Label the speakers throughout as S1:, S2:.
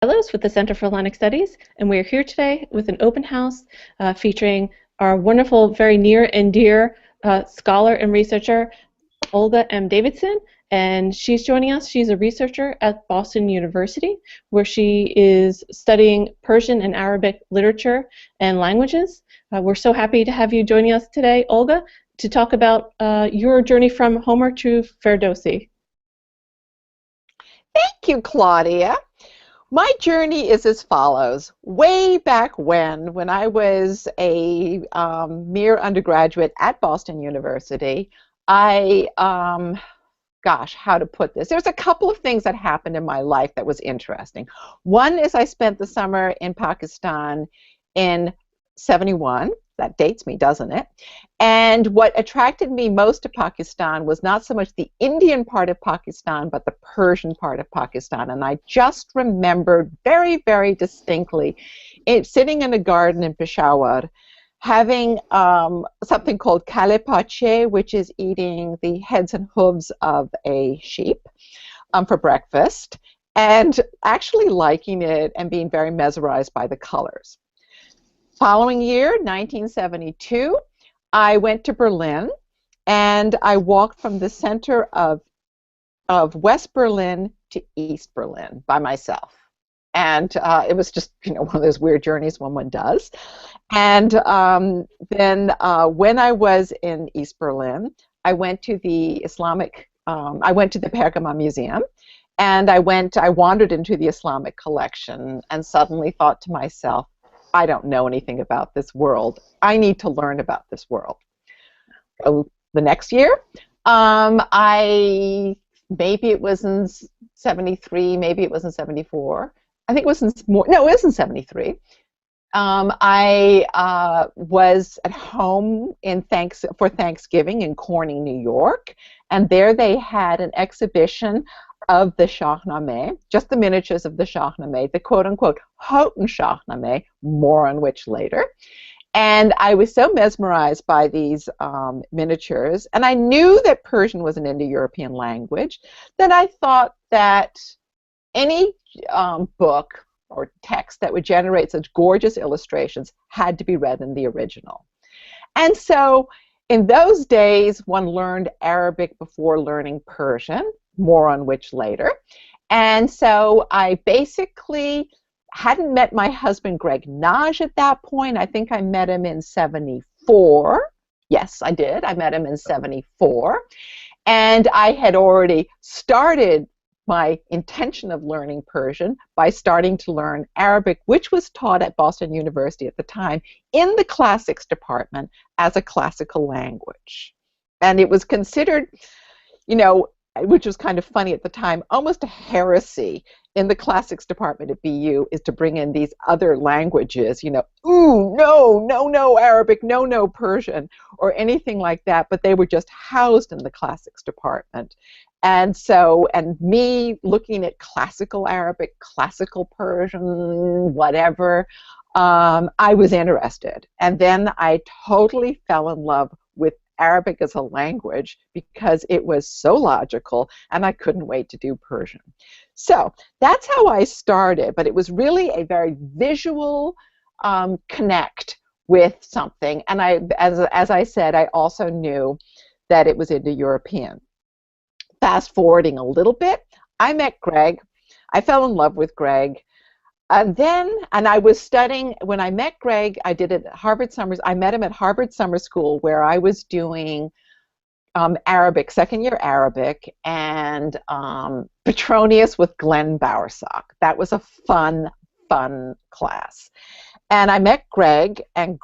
S1: Fellows with the Center for Atlantic Studies, and we are here today with an open house featuring our wonderful, very near and dear scholar and researcher, Olga M. Davidson, and she's joining us. She's a researcher at Boston University, where she is studying Persian and Arabic literature and languages. We're so happy to have you joining us today, Olga, to talk about your journey from Homer to Ferdowsi.
S2: Thank you, Claudia. My journey is as follows. Way back when I was a mere undergraduate at Boston University, gosh, how to put this? There's a couple of things that happened in my life that was interesting. One is I spent the summer in Pakistan in '71. That dates me, doesn't it? And what attracted me most to Pakistan was not so much the Indian part of Pakistan, but the Persian part of Pakistan. And I just remembered very, very distinctly sitting in a garden in Peshawar, having something called kale pache, which is eating the heads and hooves of a sheep for breakfast, and actually liking it and being very mesmerized by the colors. Following year, 1972, I went to Berlin, and I walked from the center of West Berlin to East Berlin by myself. And it was just, one of those weird journeys one does. And then when I was in East Berlin, I went to the I went to the Pergamon Museum, and I wandered into the Islamic collection and suddenly thought to myself, I don't know anything about this world. I need to learn about this world. So the next year, maybe it was in '73, maybe it was in '74. I think it was it was in '73. I was at home for Thanksgiving in Corning, New York, and there they had an exhibition of the Shāhnāma, just the miniatures of the Shāhnāma, the quote-unquote Houghton Shāhnāma, more on which later. And I was so mesmerized by these miniatures, and I knew that Persian was an Indo-European language, that I thought that any book or text that would generate such gorgeous illustrations had to be read in the original. And so in those days, one learned Arabic before learning Persian, more on which later. And so I basically hadn't met my husband, Greg Naj, at that point. I think I met him in '74. Yes, I did. I met him in '74. And I had already started my intention of learning Persian by starting to learn Arabic, which was taught at Boston University at the time in the classics department as a classical language. And it was considered, which was kind of funny at the time, almost a heresy in the classics department at BU is to bring in these other languages, ooh, no Arabic, no Persian, or anything like that, but they were just housed in the classics department. And so, and me looking at classical Arabic, classical Persian, whatever, I was interested. And then I totally fell in love with Arabic as a language because it was so logical, and I couldn't wait to do Persian. So that's how I started, but it was really a very visual connect with something. And as I said, I also knew that it was Indo-European. Fast forwarding a little bit, I met Greg. I fell in love with Greg. And I was studying, when I met Greg, I met him at Harvard Summer School, where I was doing Arabic, second-year Arabic, and Petronius with Glenn Bowersock. That was a fun class. And I met Greg, and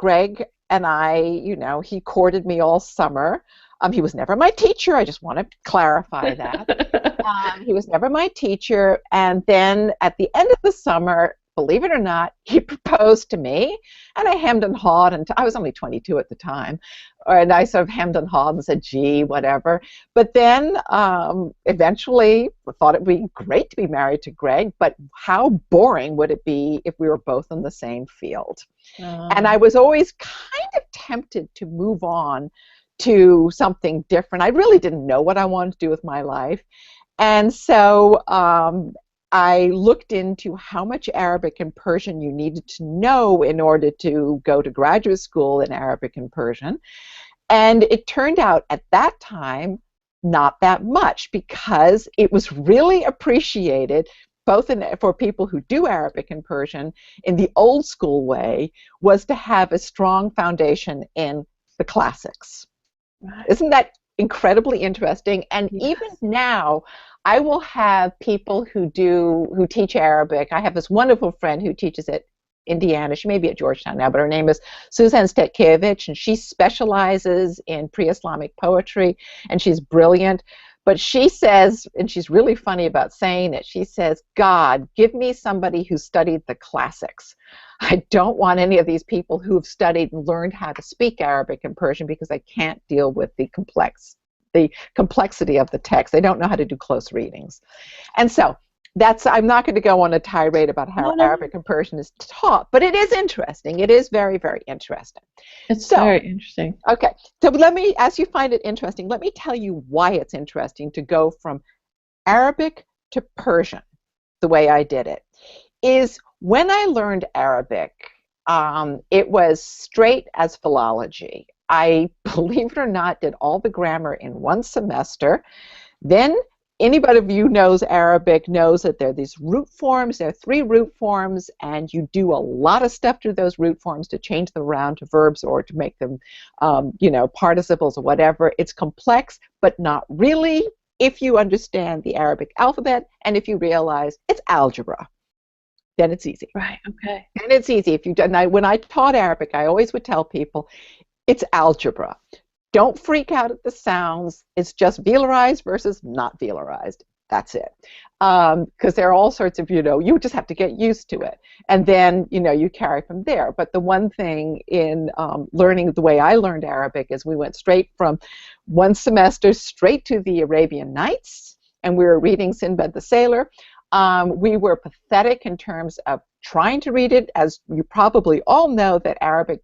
S2: he courted me all summer. He was never my teacher. I just want to clarify that. He was never my teacher. And then at the end of the summer, believe it or not, he proposed to me. And I hemmed and hawed. And I was only 22 at the time. And I sort of hemmed and hawed and said, gee, whatever. But then eventually I thought it would be great to be married to Greg. But how boring would it be if we were both in the same field? And I was always kind of tempted to move on to something different. I really didn't know what I wanted to do with my life. And so I looked into how much Arabic and Persian you needed to know in order to go to graduate school in Arabic and Persian. And it turned out at that time not that much, because it was really appreciated both for people who do Arabic and Persian in the old school way, was to have a strong foundation in the classics. Right. Isn't that incredibly interesting? And yes. Even now, I will have people who teach Arabic. I have this wonderful friend who teaches at Indiana. She may be at Georgetown now, but her name is Suzanne Stetkevich, and she specializes in pre-Islamic poetry, and she's brilliant. But she says, and she's really funny about saying it, she says, God, give me somebody who studied the classics. I don't want any of these people who have studied and learned how to speak Arabic and Persian, because I can't deal with the complexity of the text. They don't know how to do close readings. And so I'm not going to go on a tirade about how Arabic and Persian is taught, but it is interesting. It is very, very interesting.
S1: It's very interesting.
S2: Okay, so let me, as you find it interesting, let me tell you why it's interesting to go from Arabic to Persian the way I did it. Is when I learned Arabic, it was straight as philology. I, believe it or not, did all the grammar in one semester. Then anybody of you knows Arabic knows that there are these root forms. There are 3 root forms, and you do a lot of stuff to those root forms to change them around to verbs or to make them, participles or whatever. It's complex, but not really, if you understand the Arabic alphabet and if you realize it's algebra. Then it's easy.
S1: Right, okay.
S2: And it's easy. When I taught Arabic, I always would tell people, it's algebra. Don't freak out at the sounds. It's just velarized versus not velarized. That's it. Because there are all sorts of, you just have to get used to it. And then, you carry from there. But the one thing in learning the way I learned Arabic is we went straight from one semester straight to the Arabian Nights, and we were reading Sinbad the Sailor. We were pathetic in terms of trying to read it. As you probably all know, that Arabic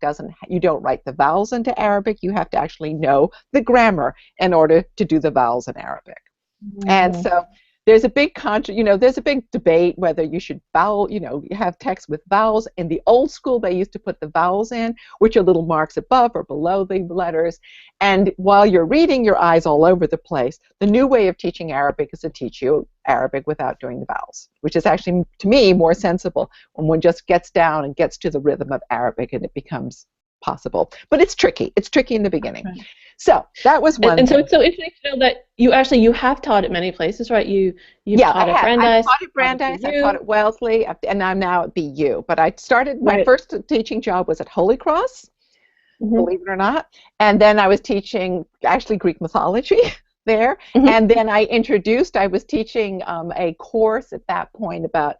S2: you don't write the vowels into Arabic. You have to actually know the grammar in order to do the vowels in Arabic. Mm-hmm. And so there's a big there's a big debate whether you should have text with vowels. In the old school, they used to put the vowels in, which are little marks above or below the letters. And while you're reading, your eyes all over the place. The new way of teaching Arabic is to teach you Arabic without doing the vowels, which is actually, to me, more sensible when one just gets down and gets to the rhythm of Arabic, and it becomes possible. But it's tricky. It's tricky in the beginning. Right. So that was one.
S1: And so it's so interesting to know that you have taught at many places, right? You've taught at Brandeis.
S2: I taught at Brandeis. I taught at Wellesley, and I'm now at BU. But I started my first teaching job was at Holy Cross, believe it or not, and then I was teaching actually Greek mythology there, and then I was teaching a course at that point about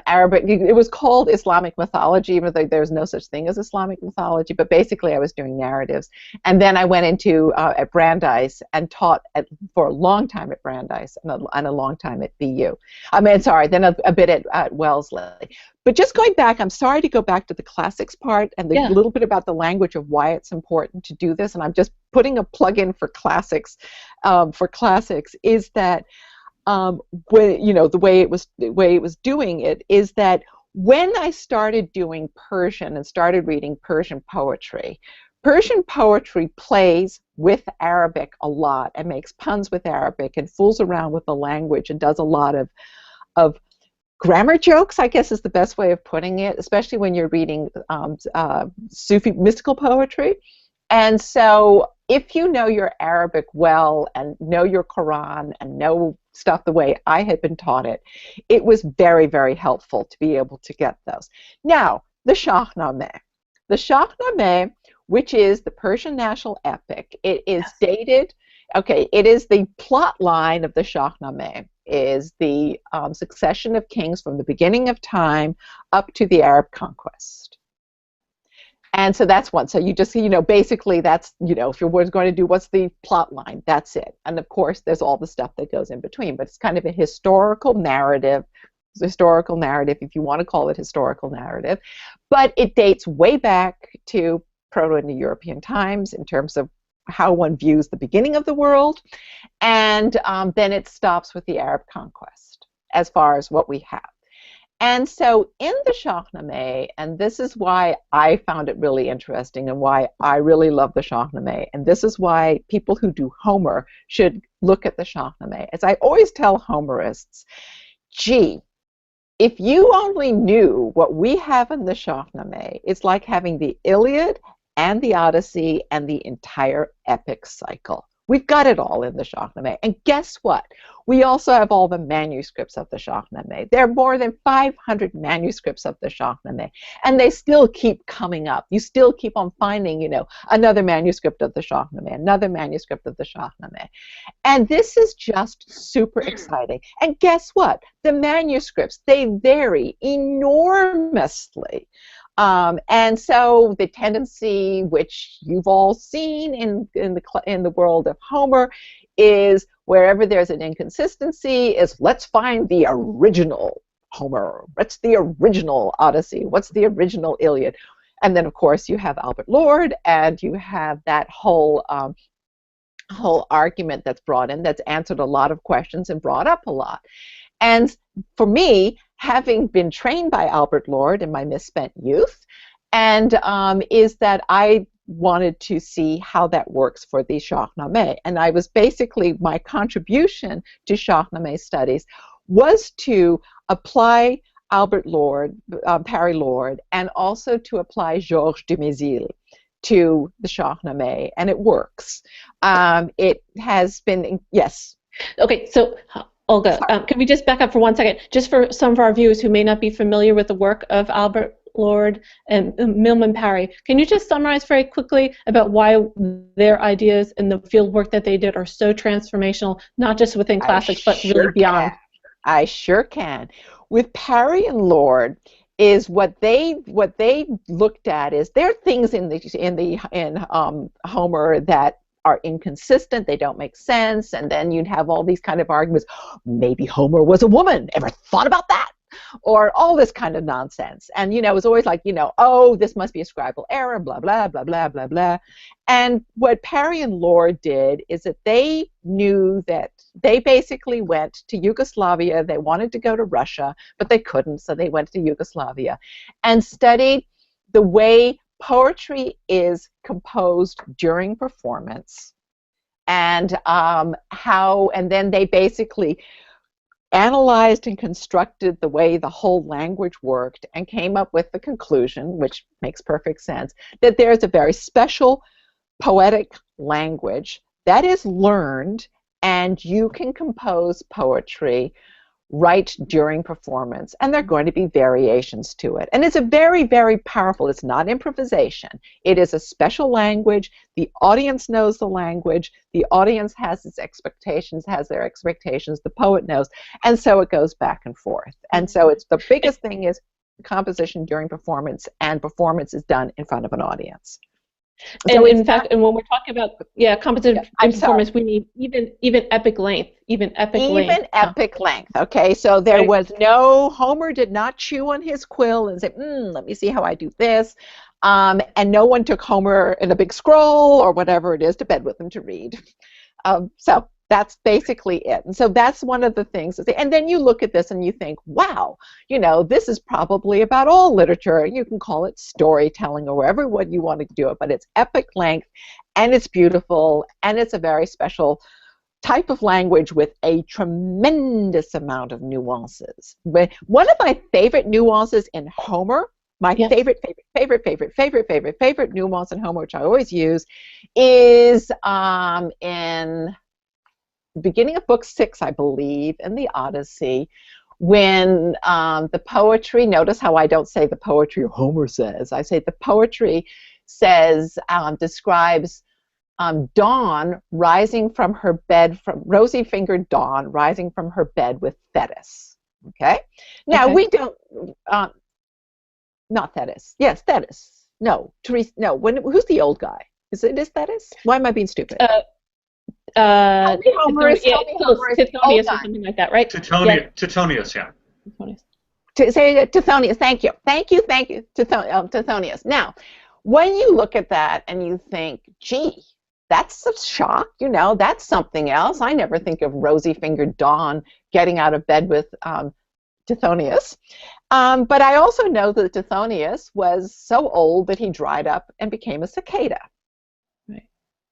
S2: Arabic. It was called Islamic mythology, even though there's no such thing as Islamic mythology, but basically I was doing narratives. And then I went into at Brandeis and taught for a long time at Brandeis and a long time at BU. Then a bit at Wellesley. But just going back, I'm sorry to go back to the classics part and a little bit about the language of why it's important to do this, and I'm just putting a plug in for classics. Is that the way it was doing it is that when I started doing Persian and started reading Persian poetry plays with Arabic a lot and makes puns with Arabic and fools around with the language and does a lot of grammar jokes, I guess is the best way of putting it, especially when you're reading Sufi mystical poetry. And so if you know your Arabic well and know your Quran and know stuff the way I had been taught it, it was very, very helpful to be able to get those. Now, the Shāhnāma. The Shāhnāma, which is the Persian national epic, it is dated, it is the plot line of the Shāhnāma, is the succession of kings from the beginning of time up to the Arab conquest. And so that's one. So you just, basically that's, if you're going to do what's the plot line, that's it. And of course, there's all the stuff that goes in between, but it's kind of a historical narrative, if you want to call it historical narrative. But it dates way back to Proto-Indo-European times in terms of how one views the beginning of the world. And then it stops with the Arab conquest. as far as what we have. And so in the Shāhnāma, and this is why I found it really interesting and why I really love the Shāhnāma, and this is why people who do Homer should look at the Shāhnāma. As I always tell Homerists, gee, if you only knew what we have in the Shāhnāma, it's like having the Iliad and the Odyssey and the entire epic cycle. We've got it all in the Shāhnāma. And guess what? We also have all the manuscripts of the Shāhnāma. There are more than 500 manuscripts of the Shāhnāma, and they still keep coming up. You still keep on finding, you know, another manuscript of the Shāhnāma, another manuscript of the Shāhnāma. And this is just super exciting. And guess what? The manuscripts, they vary enormously. And so the tendency, which you've all seen in the world of Homer, is wherever there's an inconsistency, is let's find the original Homer. What's the original Odyssey? What's the original Iliad? And then, of course, you have Albert Lord, and you have that whole argument that's brought in, that's answered a lot of questions and brought up a lot. And for me, having been trained by Albert Lord in my misspent youth, and is that I wanted to see how that works for the Shāhnāma. And I was basically, my contribution to Shāhnāma studies was to apply Albert Lord, Parry Lord, and also to apply Georges de Mézil to the Shāhnāma, and it works. It has been, yes.
S1: Okay, so Olga, can we just back up for 1 second? Just for some of our viewers who may not be familiar with the work of Albert Lord and Milman Parry, can you just summarize very quickly about why their ideas and the field work that they did are so transformational, not just within classics, but really beyond?
S2: I sure can. With Parry and Lord, is what they looked at is there are things in Homer that are inconsistent, they don't make sense, and then you'd have all these kind of arguments. Maybe Homer was a woman. Ever thought about that? Or all this kind of nonsense. And, you know, it was always like, you know, oh, this must be a scribal error, blah, blah, blah, blah, blah, blah. And what Parry and Lord did is that they knew that they basically went to Yugoslavia. They wanted to go to Russia, but they couldn't, so they went to Yugoslavia and studied the way poetry is composed during performance, and and then they basically analyzed and constructed the way the whole language worked and came up with the conclusion, which makes perfect sense, that there's a very special poetic language that is learned, and you can compose poetry right during performance, and there are going to be variations to it. And it's a very, very powerful, it's not improvisation. It is a special language. The audience knows the language. The audience has its expectations, has their expectations. The poet knows. And so it goes back and forth. And so it's the biggest thing is composition during performance, and performance is done in front of an audience.
S1: And so in fact, and when we're talking about composition and performance, we need even epic length, even epic length.
S2: Okay, so there was no, Homer did not chew on his quill and say, let me see how I do this, and no one took Homer in a big scroll or whatever it is to bed with him to read. So that's basically it. And so that's one of the things. And then you look at this and you think, wow, you know, this is probably about all literature. You can call it storytelling or whatever what you want to do it, but it's epic length, and it's beautiful, and it's a very special type of language with a tremendous amount of nuances. But one of my favorite nuances in Homer, my favorite nuance in Homer, which I always use, is in beginning of book 6, I believe, in the Odyssey, when the poetry, notice how I don't say the poetry Homer says, I say the poetry says, describes Dawn rising from her bed, from rosy-fingered Dawn rising from her bed with Thetis. Okay? Now, we don't, not Thetis. Yes, Thetis. No, Therese, no, who's the old guy? Is Thetis? Why am I being stupid?
S1: Tithonius or something like that, right?
S3: Tithonius, yeah.
S2: Say Tithonius, thank you, Tithonius. Now, when you look at that and you think, gee, that's a shock, you know, that's something else. I never think of rosy-fingered Dawn getting out of bed with Tithonius. But I also know that Tithonius was so old that he dried up and became a cicada.
S1: Right.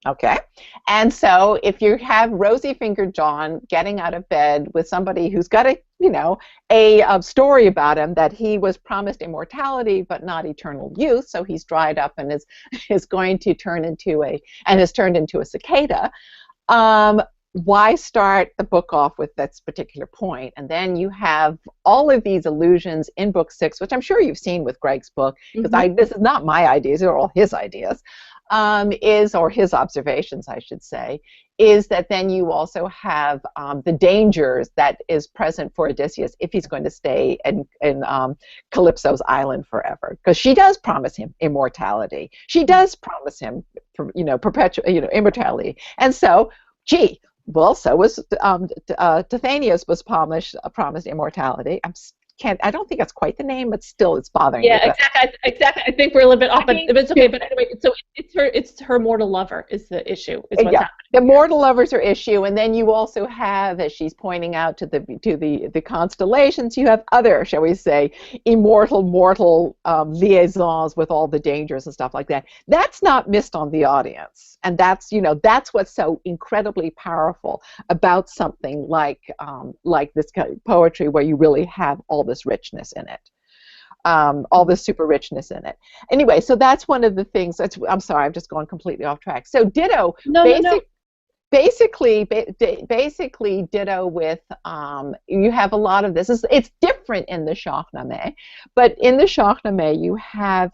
S2: Okay, and so if you have rosy-fingered John getting out of bed with somebody who's got a story about him that he was promised immortality but not eternal youth, so he's dried up and is going to turn into has turned into a cicada. Why start the book off with this particular point? And then you have all of these allusions in book 6, which I'm sure you've seen with Greg's book, because this is not my ideas, they're all his ideas, or his observations, I should say, is that then you also have the dangers that is present for Odysseus if he's going to stay in Calypso's island forever, because she does promise him immortality. She does promise him, immortality. And so, well, so was Tithonius was promised immortality. I don't think that's quite the name, but still it's bothering me.
S1: Yeah, exactly. I think we're a little bit off, but it's okay. But anyway, so it's her mortal lover is the issue. Is what's happening.
S2: The mortal lovers are issue, and then you also have, as she's pointing out to the constellations, you have other, shall we say, mortal liaisons with all the dangers and stuff like that. That's not missed on the audience, and that's what's so incredibly powerful about something like this kind of poetry, where you really have all this richness in it. All this super richness in it. Anyway, so that's one of the things. I'm sorry, I've just gone completely off track. So ditto. Basically, ditto with, you have a lot of this. It's different in the Shāhnāma, but in the Shāhnāma you have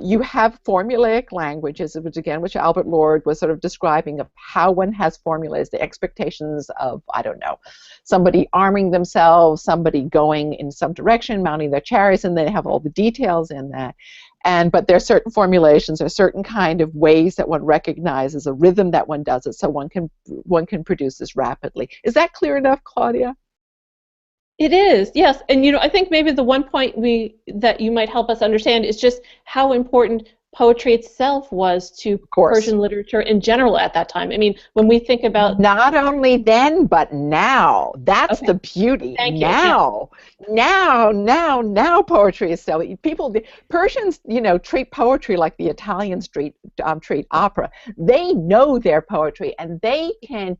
S2: you have formulaic languages, which Albert Lord was sort of describing, of how one has formulas, the expectations of, I don't know, somebody arming themselves, somebody going in some direction, mounting their chariots, and they have all the details in that. But there are certain formulations, or certain kind of ways that one recognizes a rhythm that one does it, so one can produce this rapidly. Is that clear enough, Claudia?
S1: It is, yes. And I think maybe the one point that you might help us understand is just how important poetry itself was to Persian literature in general at that time. I mean, when we think about...
S2: Not only then, but now. That's the beauty. Now poetry is so... Persians, treat poetry like the Italians treat opera. They know their poetry, and they can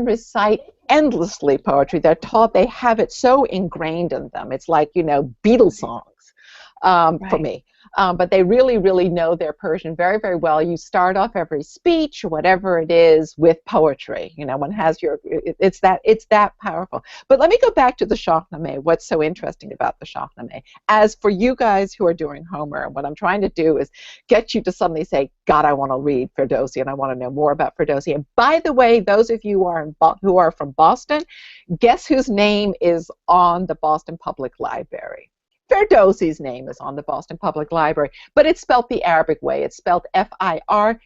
S2: recite endlessly poetry. They're taught, they have it so ingrained in them. It's like, Beatles songs for me. But they really, really know their Persian very, very well. You start off every speech or whatever it is with poetry. One has it's that powerful. But let me go back to the Shāhnāma. What's so interesting about the Shāhnāma? As for you guys who are doing Homer, what I'm trying to do is get you to suddenly say, God, I want to read Ferdowsi, and I want to know more about Ferdowsi. And by the way, those of you who are from Boston, guess whose name is on the Boston Public Library? Ferdowsi's name is on the Boston Public Library, but it's spelled the Arabic way. It's spelled Firdusi.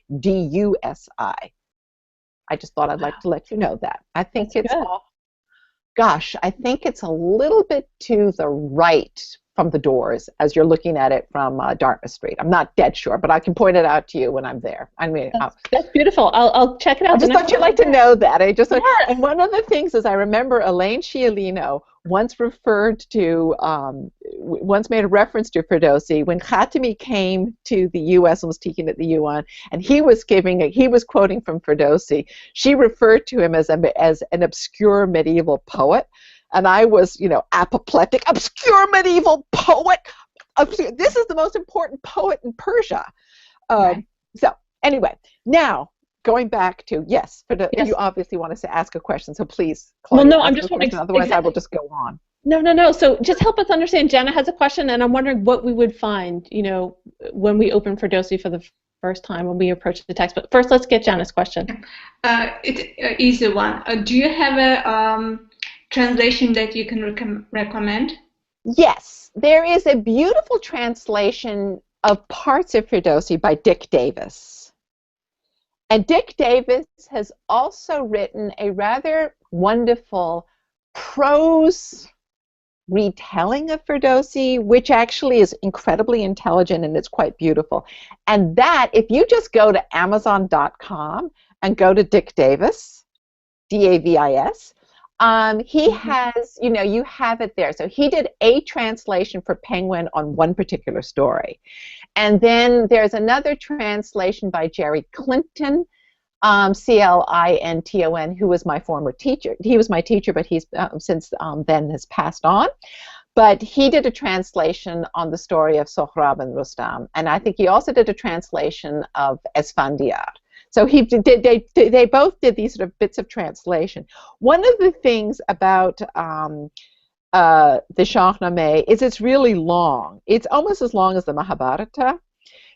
S2: I just thought I'd like to let you know that. I think I think it's a little bit to the right from the doors as you're looking at it from Dartmouth Street. I'm not dead sure, but I can point it out to you when I'm there. I mean,
S1: that's beautiful. I'll check it out.
S2: I just thought you'd like to know that. And one of the things is, I remember Elaine Scialino once made a reference to Ferdowsi when Khatami came to the U.S. and was teaching at the UN, and he was quoting from Ferdowsi. She referred to him as an obscure medieval poet. And I was, apoplectic, obscure medieval poet. This is the most important poet in Persia. So anyway, now going back to, you obviously want us to ask a question, so please, Claudia,
S1: well, no, I'm just wondering.
S2: Otherwise, I will just go on.
S1: No. So just help us understand. Jenna has a question, and I'm wondering what we would find, when we open Ferdowsi for the first time, when we approach the text. But first, let's get Jenna's question.
S3: It's an easy one. Do you have a translation that you can recommend?
S2: Yes, there is a beautiful translation of parts of Ferdowsi by Dick Davis. And Dick Davis has also written a rather wonderful prose retelling of Ferdowsi, which actually is incredibly intelligent and it's quite beautiful. And that, if you just go to Amazon.com and go to Dick Davis, Davis. He has, you know, you have it there. So he did a translation for Penguin on one particular story. And then there's another translation by Jerry Clinton, Clinton, who was my former teacher. He was my teacher, but he's since then has passed on. But he did a translation on the story of Sohrab and Rostam. And I think he also did a translation of Esfandiar. So they both did these sort of bits of translation. One of the things about the Shāhnāma is it's really long. It's almost as long as the Mahabharata.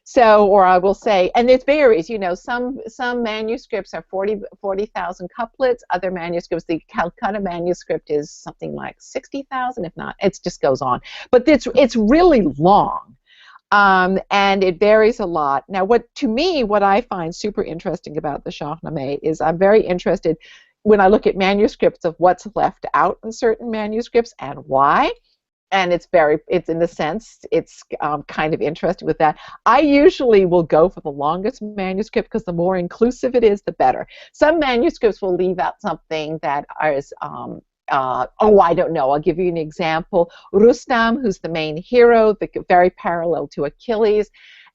S2: So, or I will say, and it varies, you know, some manuscripts are 40,000 couplets, other manuscripts, the Calcutta manuscript is something like 60,000, if not, it just goes on. But it's really long, and it varies a lot. Now, what I find super interesting about the Shāhnāma is I'm very interested when I look at manuscripts of what's left out in certain manuscripts and why. And it's in a sense, it's kind of interesting with that. I usually will go for the longest manuscript because the more inclusive it is, the better. Some manuscripts will leave out something that is, I don't know. I'll give you an example. Rostam, who's the main hero, very parallel to Achilles,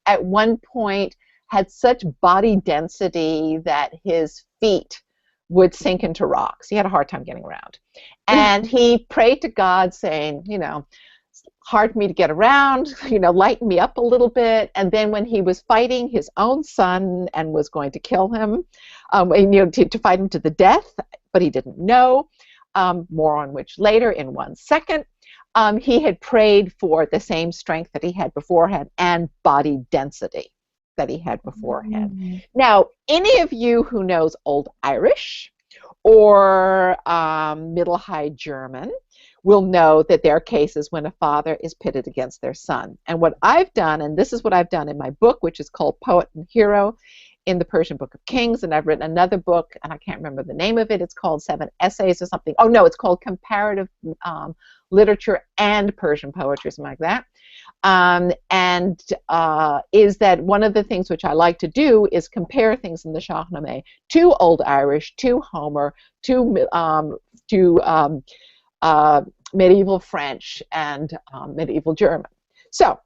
S2: at one point had such body density that his feet would sink into rocks. He had a hard time getting around. And he prayed to God saying, you know, it's hard for me to get around, you know, lighten me up a little bit. And then when he was fighting his own son and was going to kill him, you know, to fight him to the death, but he didn't know, more on which later in 1 second, he had prayed for the same strength that he had beforehand and body density that he had beforehand. Mm-hmm. Now, any of you who knows Old Irish or Middle High German will know that there are cases when a father is pitted against their son. And what I've done, and this is what I've done in my book, which is called Poet and Hero in the Persian Book of Kings, and I've written another book, and I can't remember the name of it. It's called 7 Essays or something. Oh, no, it's called Comparative Literature and Persian Poetry, something like that. Is that one of the things which I like to do is compare things in the Shāhnāma to Old Irish, to Homer, to medieval French and medieval German. So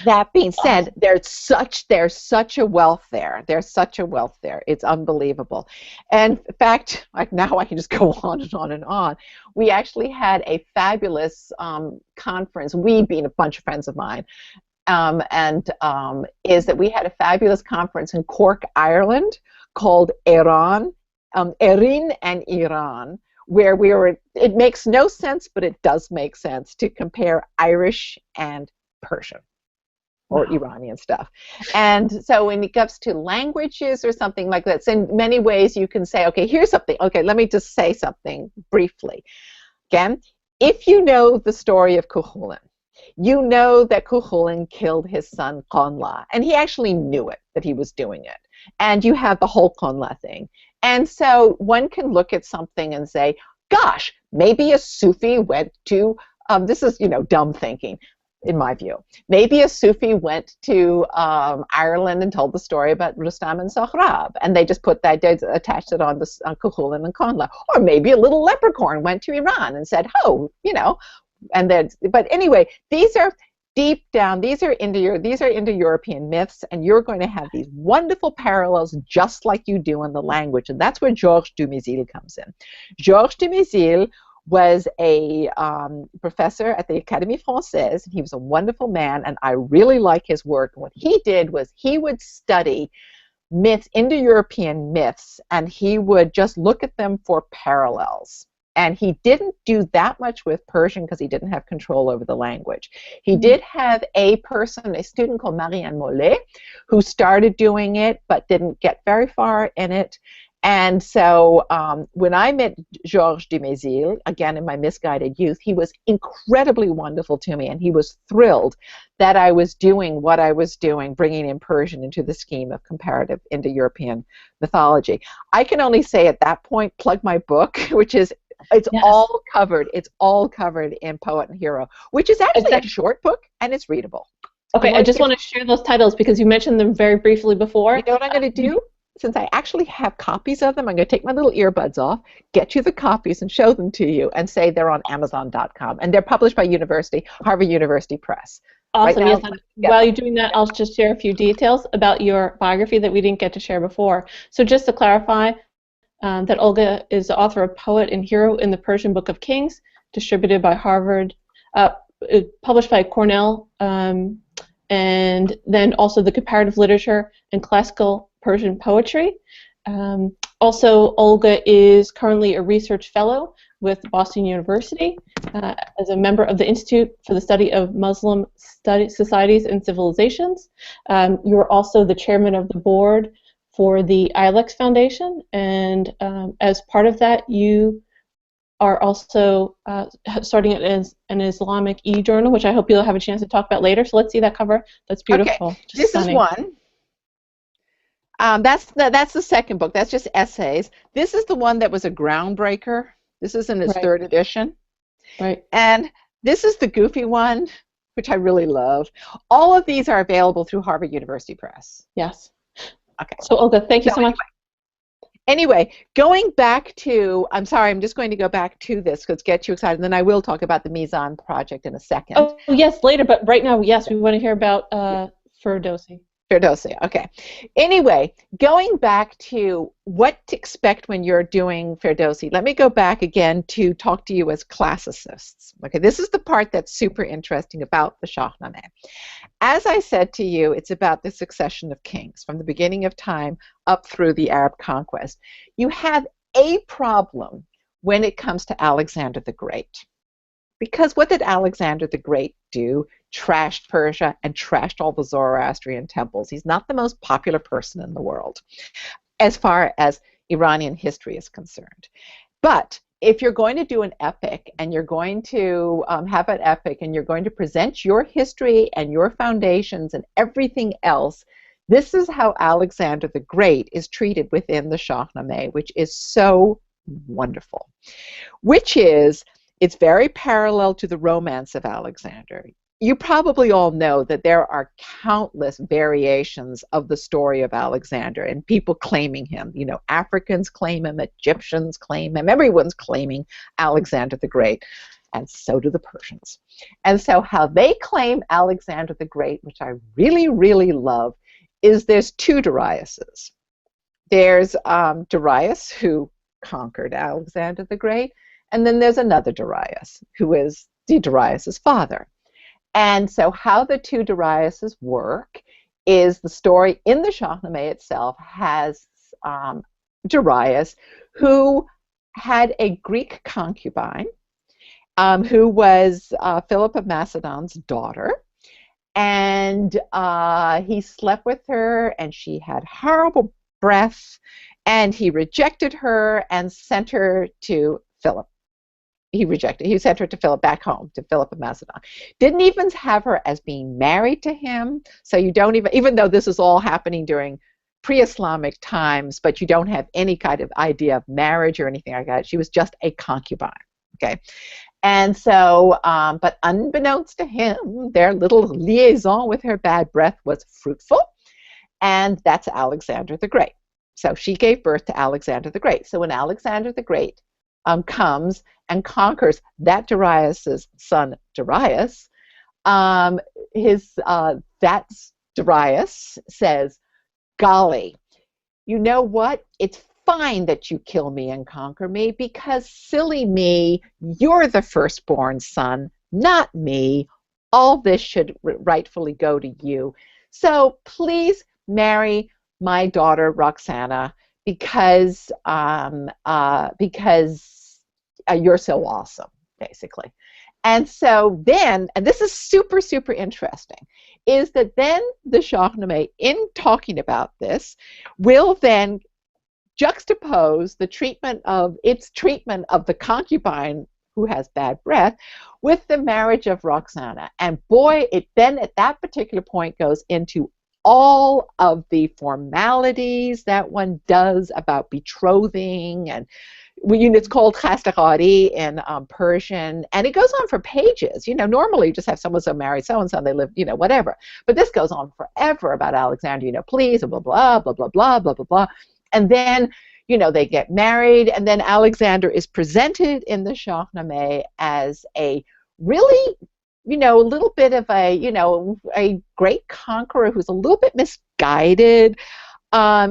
S2: that being said, there's such a wealth there. There's such a wealth there. It's unbelievable. And in fact, like now I can just go on and on and on. We actually had a fabulous conference, we being a bunch of friends of mine, is that we had a fabulous conference in Cork, Ireland called Erin and Iran, where we were, it makes no sense, but it does make sense to compare Irish and Persian or Iranian stuff. And so when it comes to languages or something like that, so in many ways you can say, okay, here's something. Okay, let me just say something briefly. Again, if you know the story of Cuchulainn, you know that Cuchulainn killed his son Conla, and he actually knew it, that he was doing it. And you have the whole Conla thing. And so one can look at something and say, gosh, maybe a Sufi went to, this is, you know, dumb thinking, in my view. Maybe a Sufi went to Ireland and told the story about Rostam and Sohrab, and they just put that, they attached it on the Cuchulainn and Conla. Or maybe a little leprechaun went to Iran and said, oh, you know, and then, but anyway, these are deep down, these are Indo-European myths, and you're going to have these wonderful parallels just like you do in the language, and that's where Georges Dumézil comes in. Georges Dumézil was a professor at the Académie Française. He was a wonderful man, and I really like his work. And what he did was he would study myths, Indo-European myths, and he would just look at them for parallels. And he didn't do that much with Persian because he didn't have control over the language. He did have a student called Marianne Mollet, who started doing it but didn't get very far in it. And so when I met Georges Dumézil, again in my misguided youth, he was incredibly wonderful to me, and he was thrilled that I was doing what I was doing, bringing in Persian into the scheme of comparative Indo-European mythology. I can only say at that point, plug my book, which is, it's all covered in Poet and Hero, which is actually a short book, and it's readable.
S1: Okay, I just want to share those titles because you mentioned them very briefly before.
S2: You know what I'm going to do? since I actually have copies of them, I'm going to take my little earbuds off, get you the copies, and show them to you, and say they're on Amazon.com. And they're published by Harvard University Press.
S1: Awesome.
S2: Right
S1: Yes.
S2: now,
S1: While you're doing that, I'll just share a few details about your biography that we didn't get to share before. So just to clarify, that Olga is the author of Poet and Hero in the Persian Book of Kings, distributed by Harvard, published by Cornell, and then also the Comparative Literature and Classical Persian Poetry. Also, Olga is currently a research fellow with Boston University as a member of the Institute for the Study of Muslim Societies and Civilizations. You are also the chairman of the board for the ILEX Foundation, and as part of that, you are also starting an Islamic e-journal, which I hope you'll have a chance to talk about later. So let's see that cover. That's beautiful.
S2: Okay.
S1: Just
S2: this
S1: stunning.
S2: is one. That's the second book. That's just essays. This is the one that was a groundbreaker. This is in its
S1: Right.
S2: third edition.
S1: Right.
S2: And this is the goofy one, which I really love. All of these are available through Harvard University Press.
S1: Yes.
S2: Okay.
S1: So Olga, thank you so much.
S2: Anyway, going back to, I'm sorry, I'm just going to go back to this because get you excited, and then I will talk about the Mizan project in a second.
S1: Oh, yes, later, but right now, yes, we want to hear about Ferdowsi.
S2: Ferdowsi, okay. Anyway, going back to what to expect when you're doing Ferdowsi, let me go back again to talk to you as classicists. Okay, this is the part that's super interesting about the Shāhnāma. As I said to you, it's about the succession of kings from the beginning of time up through the Arab conquest. You have a problem when it comes to Alexander the Great. Because what did Alexander the Great do? Trashed Persia and trashed all the Zoroastrian temples. He's not the most popular person in the world as far as Iranian history is concerned. But if you're going to do an epic and you're going to have an epic and you're going to present your history and your foundations and everything else, this is how Alexander the Great is treated within the Shāhnāma, which is so wonderful. Which is, it's very parallel to the romance of Alexander. You probably all know that there are countless variations of the story of Alexander and people claiming him. You know, Africans claim him, Egyptians claim him, everyone's claiming Alexander the Great, and so do the Persians. And so how they claim Alexander the Great, which I really, really love, is there's two Dariuses. There's Darius, who conquered Alexander the Great, and then there's another Darius, who is the Darius's father. And so how the two Dariuses work is the story in the Shāhnāma itself has Darius, who had a Greek concubine, who was Philip of Macedon's daughter, and he slept with her, and she had horrible breath, and he rejected her and sent her to Philip. He sent her to Philip, back home, to Philip of Macedon. Didn't even have her as being married to him, so you don't even though this is all happening during pre-Islamic times, but you don't have any kind of idea of marriage or anything like that. She was just a concubine, okay? And so, but unbeknownst to him, their little liaison with her bad breath was fruitful, and that's Alexander the Great. So she gave birth to Alexander the Great. So when Alexander the Great comes and conquers that Darius's son Darius, that Darius says, golly, you know what? It's fine that you kill me and conquer me, because silly me, you're the firstborn son, not me. All this should rightfully go to you. So please marry my daughter Roxana, because you're so awesome, basically. And so then, and this is super, super interesting, is that then the Shāhnāma, in talking about this, will then juxtapose the treatment of the concubine who has bad breath with the marriage of Roxana. And boy, it then at that particular point goes into all of the formalities that one does about betrothing, and it's called khastagari in Persian, and it goes on for pages. You know, normally you just have someone so married so-and-so, they live, you know, whatever. But this goes on forever about Alexander, you know, please, blah, blah, blah, blah, blah, blah, blah, blah, blah. And then, you know, they get married, and then Alexander is presented in the Shāhnāma as a really, you know, a little bit of a, you know, a great conqueror who's a little bit misguided.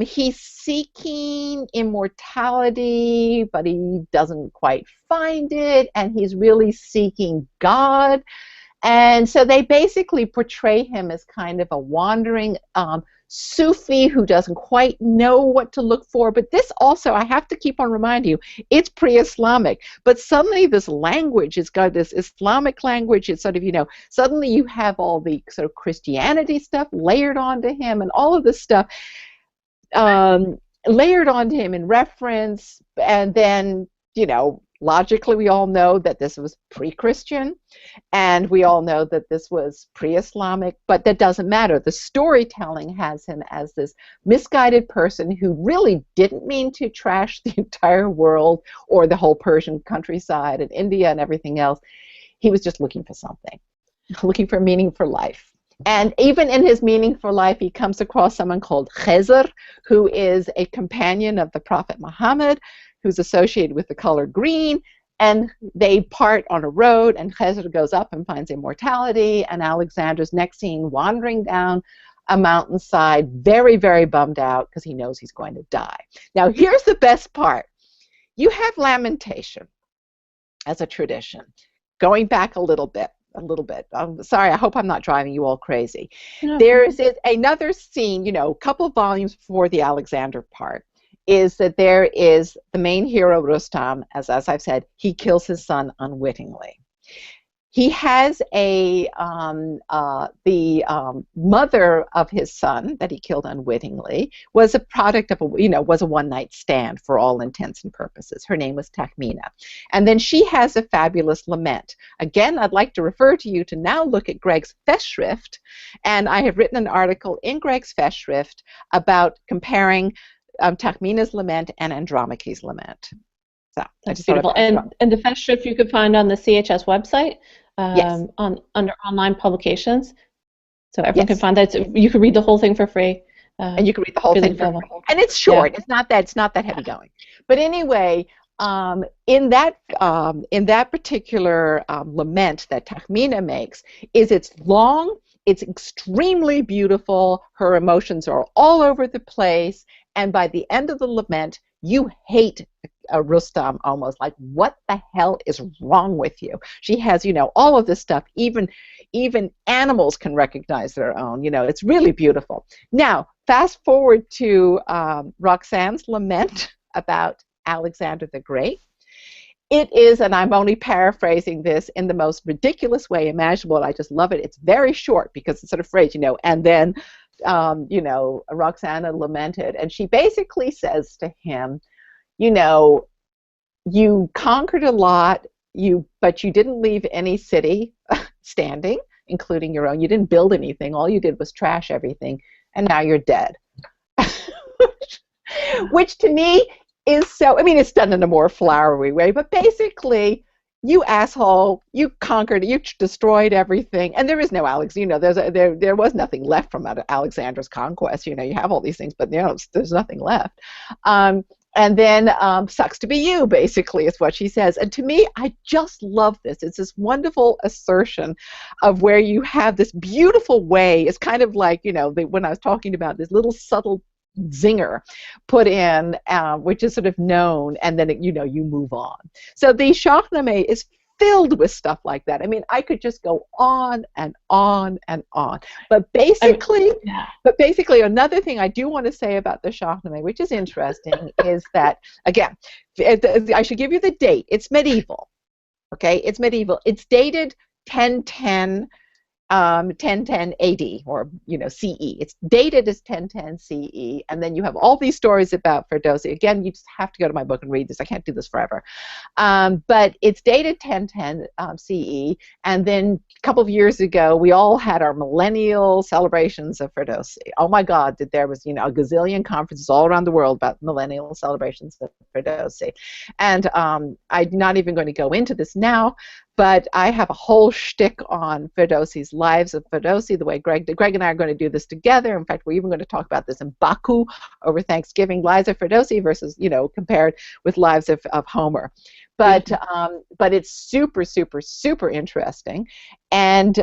S2: He's seeking immortality, but he doesn't quite find it, and he's really seeking God. And so they basically portray him as kind of a wandering Sufi who doesn't quite know what to look for. But this also, I have to keep on reminding you, it's pre-Islamic. But suddenly this language has got this Islamic language. It's sort of, you know, suddenly you have all the sort of Christianity stuff layered onto him, and all of this stuff layered onto him in reference. And then, you know, logically we all know that this was pre-Christian, and we all know that this was pre-Islamic, but that doesn't matter. The storytelling has him as this misguided person who really didn't mean to trash the entire world or the whole Persian countryside and India and everything else. He was just looking for something, looking for meaning for life. And even in his meaning for life, he comes across someone called Khizr, who is a companion of the Prophet Muhammad, who's associated with the color green, and they part on a road, and Khizr goes up and finds immortality, and Alexander's next scene wandering down a mountainside, very, very bummed out because he knows he's going to die. Now, here's the best part. You have lamentation as a tradition, going back a little bit. I'm sorry, I hope I'm not driving you all crazy. No. There is another scene, you know, a couple of volumes before the Alexander part, is that there is the main hero, Rostam, as I've said, he kills his son unwittingly. He has the mother of his son that he killed unwittingly was a product of was a one-night stand for all intents and purposes. Her name was Takhmina. And then she has a fabulous lament. Again, I'd like to refer to you to now look at Greg's Festschrift, and I have written an article in Greg's Festschrift about comparing Takhmina's lament and Andromache's lament. So
S1: that's beautiful. And the Festschrift you could find on the CHS website.
S2: Yes.
S1: Under online publications, so everyone can find that. You can read the whole thing for free,
S2: and you can read the whole thing for free. And it's short. Yeah. It's not that heavy going. But anyway, in that particular lament that Takhmina makes, it's long. It's extremely beautiful. Her emotions are all over the place, and by the end of the lament, you hate Rostam almost, like, what the hell is wrong with you? She has, you know, all of this stuff. Even animals can recognize their own. You know, it's really beautiful. Now, fast forward to Roxanne's lament about Alexander the Great. It is, and I'm only paraphrasing this in the most ridiculous way imaginable, and I just love it. It's very short because it's sort of phrase, you know, and then, you know, Roxana lamented, and she basically says to him, you know, you conquered a lot, but you didn't leave any city standing, including your own. You didn't build anything. All you did was trash everything, and now you're dead. Which to me is so, I mean, it's done in a more flowery way, but basically, you asshole, you conquered, you destroyed everything, and there is no Alex. You know, there was nothing left from Alexander's conquest. You know, you have all these things, but you know, there's nothing left. And then sucks to be you, basically, is what she says. And to me, I just love this. It's this wonderful assertion of where you have this beautiful way. It's kind of like, you know, when I was talking about this little subtle zinger put in, which is sort of known, and then, you know, you move on. So the Shāhnāma is filled with stuff like that. I mean, I could just go on and on and on. But basically, another thing I do want to say about the Shāhnāma, which is interesting, is that, again, I should give you the date. It's medieval. Okay, it's medieval. It's dated 1010 AD, or, you know, CE. It's dated as 1010 CE, and then you have all these stories about Ferdowsi. Again, you just have to go to my book and read this. I can't do this forever. But it's dated 1010 CE, and then a couple of years ago, we all had our millennial celebrations of Ferdowsi. Oh my God, there was, you know, a gazillion conferences all around the world about millennial celebrations of Ferdowsi. And I'm not even going to go into this now, But I have a whole shtick on Ferdowsi's Lives of Ferdowsi, the way Greg and I are going to do this together. In fact, we're even going to talk about this in Baku over Thanksgiving, Lives of Ferdowsi versus, compared with Lives of Homer. But it's super, super, super interesting. And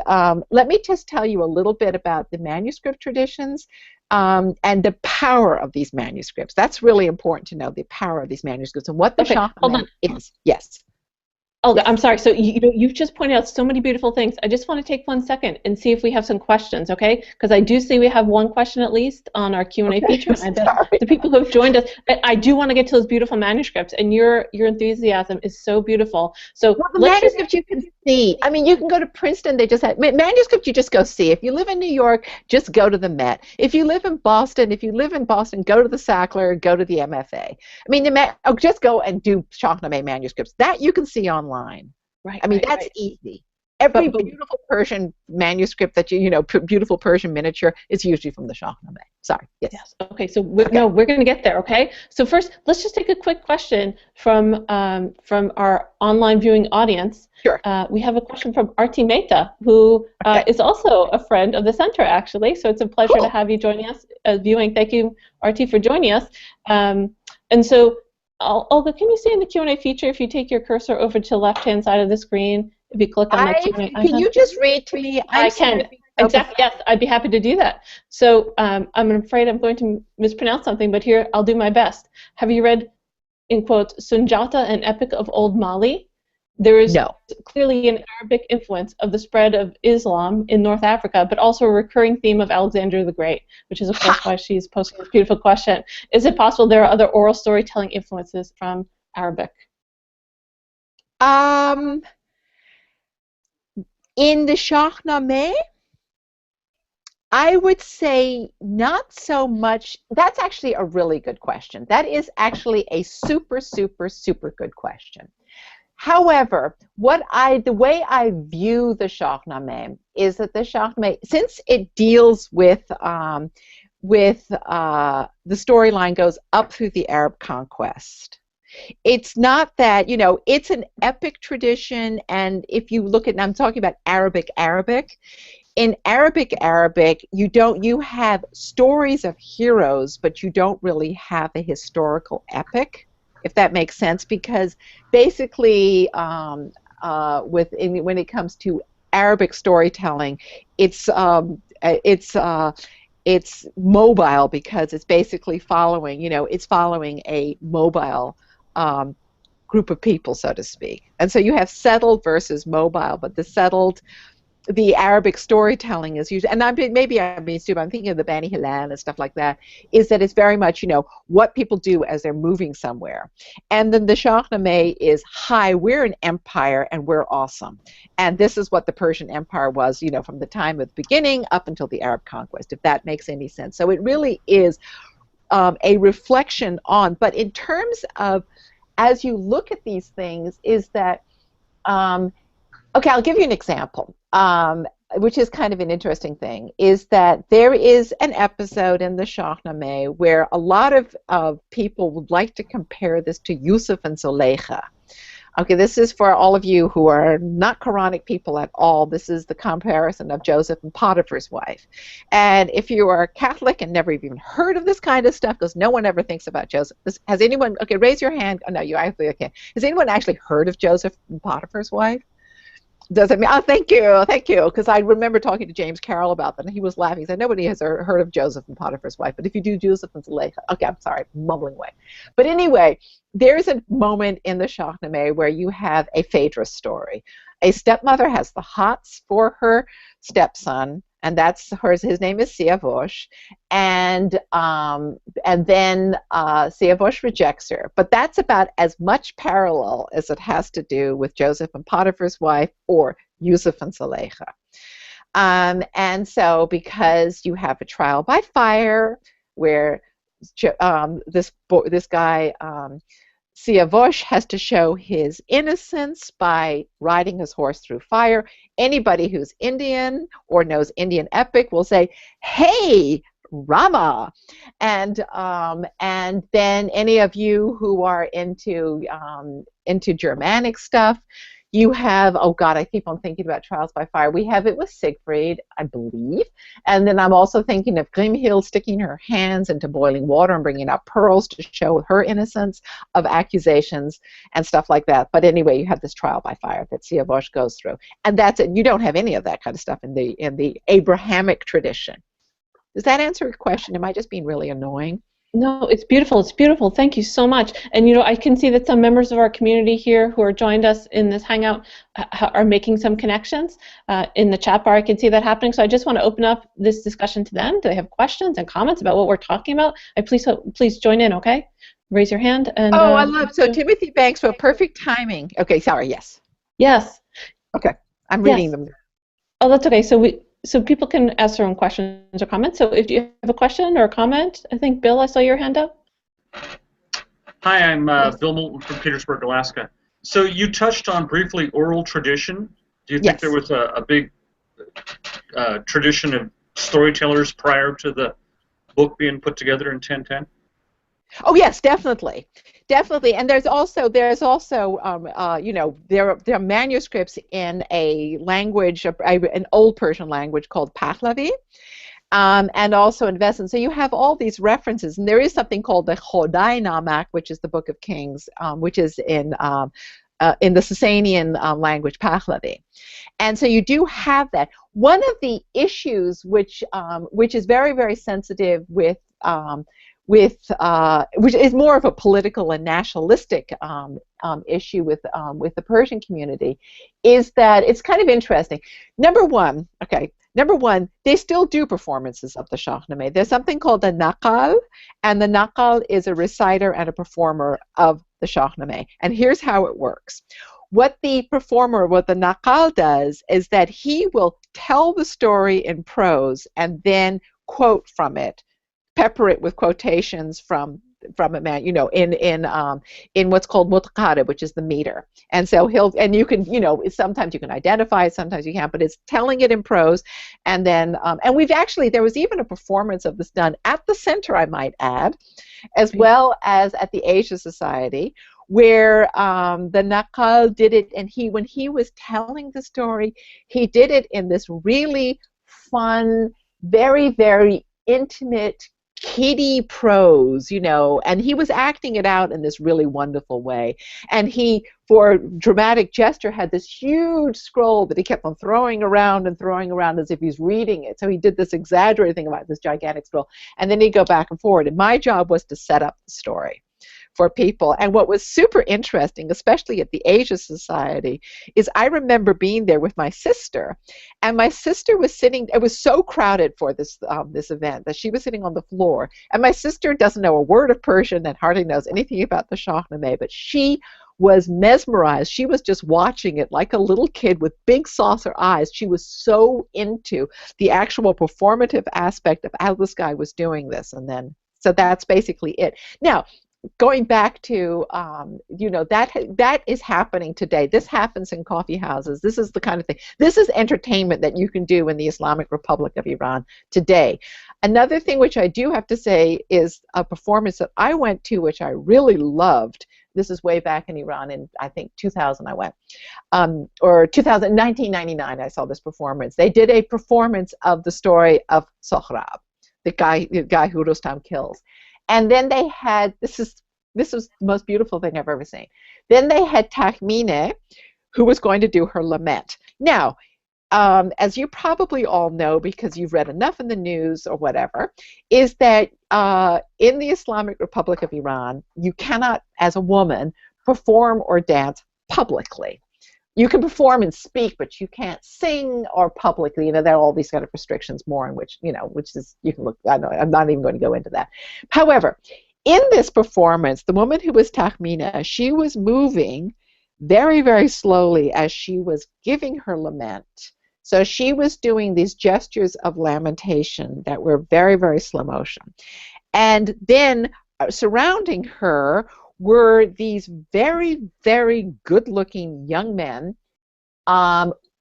S2: let me just tell you a little bit about the manuscript traditions and the power of these manuscripts. That's really important to know, the power of these manuscripts and what the Shāhnāma is. Yes.
S1: Olga, I'm sorry. So you've just pointed out so many beautiful things. I just want to take 1 second and see if we have some questions, okay? Because I do see we have one question at least on our Q&A feature. And I bet the people who have joined us, I do want to get to those beautiful manuscripts, and your enthusiasm is so beautiful. So
S2: the manuscript you can see. I mean, you can go to Princeton. They just have manuscript. You just go see. If you live in New York, just go to the Met. If you live in Boston, go to the Sackler, go to the MFA. I mean, just go and do Shāhnāma manuscripts. That you can see online.
S1: Right.
S2: I mean, that's easy. Every beautiful Persian manuscript that beautiful Persian miniature is usually from the Shāhnāma. Sorry. Yes.
S1: Okay. So we're going to get there. Okay. So first, let's just take a quick question from our online viewing audience.
S2: Sure.
S1: We have a question from Arti Mehta, who is also a friend of the center, actually. So it's a pleasure to have you joining us viewing. Thank you, Arti, for joining us. And so, Olga, can you see in the Q&A feature, if you take your cursor over to the left-hand side of the screen, if you click on that Q&A icon?
S2: Can you just read to me?
S1: I can. Exactly. Yes, I'd be happy to do that. So I'm afraid I'm going to mispronounce something, but here I'll do my best. Have you read, in quotes, Sunjata, an epic of Old Mali? There is clearly an Arabic influence of the spread of Islam in North Africa, but also a recurring theme of Alexander the Great, which is, of course, why she's posing this beautiful question. Is it possible there are other oral storytelling influences from Arabic?
S2: In the Shāhnāma, I would say not so much. That's actually a really good question. That is actually a super, super, super good question. However, the way I view the Shāhnāma is that the Shāhnāma, since it deals with the storyline goes up through the Arab conquest, it's not that, it's an epic tradition, and if you look at, I'm talking about Arabic, in Arabic, you have stories of heroes, but you don't really have a historical epic, if that makes sense, because basically when it comes to Arabic storytelling, it's mobile, because it's basically following a mobile group of people, so to speak. And so you have settled versus mobile, but the Arabic storytelling is usually, and maybe I'm being stupid, I'm thinking of the Bani Hilal and stuff like that, is that it's very much, what people do as they're moving somewhere. And then the Shāhnāma is, hi, we're an empire and we're awesome. And this is what the Persian Empire was, from the time of the beginning up until the Arab conquest, if that makes any sense. So it really is a reflection on, but in terms of, as you look at these things, is that, okay, I'll give you an example, which is kind of an interesting thing, is that there is an episode in the Shāhnāma where a lot of people would like to compare this to Yusuf and Zulaykha. Okay, this is for all of you who are not Quranic people at all. This is the comparison of Joseph and Potiphar's wife. And if you are Catholic and never even heard of this kind of stuff, because no one ever thinks about Joseph. Has anyone, okay, raise your hand. Oh, no, you actually, okay. Has anyone actually heard of Joseph and Potiphar's wife? Does it mean, oh, thank you, because I remember talking to James Carroll about that, and he was laughing. He said, nobody has heard of Joseph and Potiphar's wife, but if you do Joseph and Zulaykha, okay, I'm sorry, mumbling away. But anyway, there's a moment in the Shāhnāma where you have a Phaedrus story. A stepmother has the hots for her stepson, and that's his name is Siavosh, and then Siavosh rejects her. But that's about as much parallel as it has to do with Joseph and Potiphar's wife or Yusuf and Zulaykha. And so because you have a trial by fire where this guy Siavosh has to show his innocence by riding his horse through fire. Anybody who's Indian or knows Indian epic will say, hey, Rama. And then any of you who are into Germanic stuff, You have, oh God, I keep on thinking about Trials by Fire. We have it with Siegfried, I believe. And then I'm also thinking of Grimhild sticking her hands into boiling water and bringing out pearls to show her innocence of accusations and stuff like that. But anyway, you have this Trial by Fire that Siavosh goes through. And that's it. You don't have any of that kind of stuff in the Abrahamic tradition. Does that answer your question? Am I just being really annoying?
S1: No, it's beautiful. It's beautiful. Thank you so much. And I can see that some members of our community here who are joined us in this hangout are making some connections in the chat bar. I can see that happening. So I just want to open up this discussion to them. Do they have questions and comments about what we're talking about? Please join in. Okay, raise your hand. And
S2: I love so Timothy Banks for perfect timing. Okay, sorry. Yes.
S1: Yes.
S2: Okay, I'm reading them.
S1: Oh, that's okay. So people can ask their own questions or comments. So if you have a question or a comment, I think, Bill, I saw your hand up.
S4: Hi, I'm Bill Moulton from Petersburg, Alaska. So you touched on briefly oral tradition. Do you think there was a big tradition of storytellers prior to the book being put together in 1010?
S2: Oh yes, definitely, definitely. And there's also there are manuscripts in a language, an old Persian language called Pahlavi, and also in Davidson. So you have all these references, and there is something called the Shāhnāma, which is the Book of Kings, which is in the Sasanian language Pahlavi. And so you do have that. One of the issues which is very, very sensitive with which is more of a political and nationalistic issue with the Persian community, is that it's kind of interesting. Number one, they still do performances of the Shāhnāma. There's something called the Naqal, and the Naqal is a reciter and a performer of the Shāhnāma. And here's how it works. What the Naqal does is that he will tell the story in prose and then quote from it, pepper it with quotations from a man, in what's called mutaqada, which is the meter. And so you can, sometimes you can identify it, sometimes you can't, but it's telling it in prose. And then, there was even a performance of this done at the center, I might add, as well as at the Asia Society, where the Naqal did it, and when he was telling the story, he did it in this really fun, very, very intimate, kiddie prose, and he was acting it out in this really wonderful way. And he, for dramatic gesture, had this huge scroll that he kept on throwing around as if he's reading it. So he did this exaggerated thing about this gigantic scroll, and then he'd go back and forward. And my job was to set up the story for people. And what was super interesting, especially at the Asia Society, is I remember being there with my sister, and my sister was sitting, it was so crowded for this event that she was sitting on the floor, and my sister doesn't know a word of Persian and hardly knows anything about the Shāhnāma, but she was mesmerized. She was just watching it like a little kid with big saucer eyes. She was so into the actual performative aspect of how this guy was doing this. And then, so that's basically it. Now, going back to, that is happening today. This happens in coffee houses. This is the kind of thing. This is entertainment that you can do in the Islamic Republic of Iran today. Another thing which I do have to say is a performance that I went to, which I really loved. This is way back in Iran in, I think, 2000 I went. Or 1999 I saw this performance. They did a performance of the story of Sohrab, the guy who Rostam kills. And then they had, this was the most beautiful thing I've ever seen. Then they had Tahmine, who was going to do her lament. Now, as you probably all know, because you've read enough in the news or whatever, is that in the Islamic Republic of Iran, you cannot, as a woman, perform or dance publicly. You can perform and speak, but you can't sing or publicly. There are all these kind of restrictions more in which, which is, you can look, I know, I'm not even going to go into that. However, in this performance, the woman who was Tahmina, she was moving very, very slowly as she was giving her lament. So she was doing these gestures of lamentation that were very, very slow motion. And then surrounding her were these very, very good-looking young men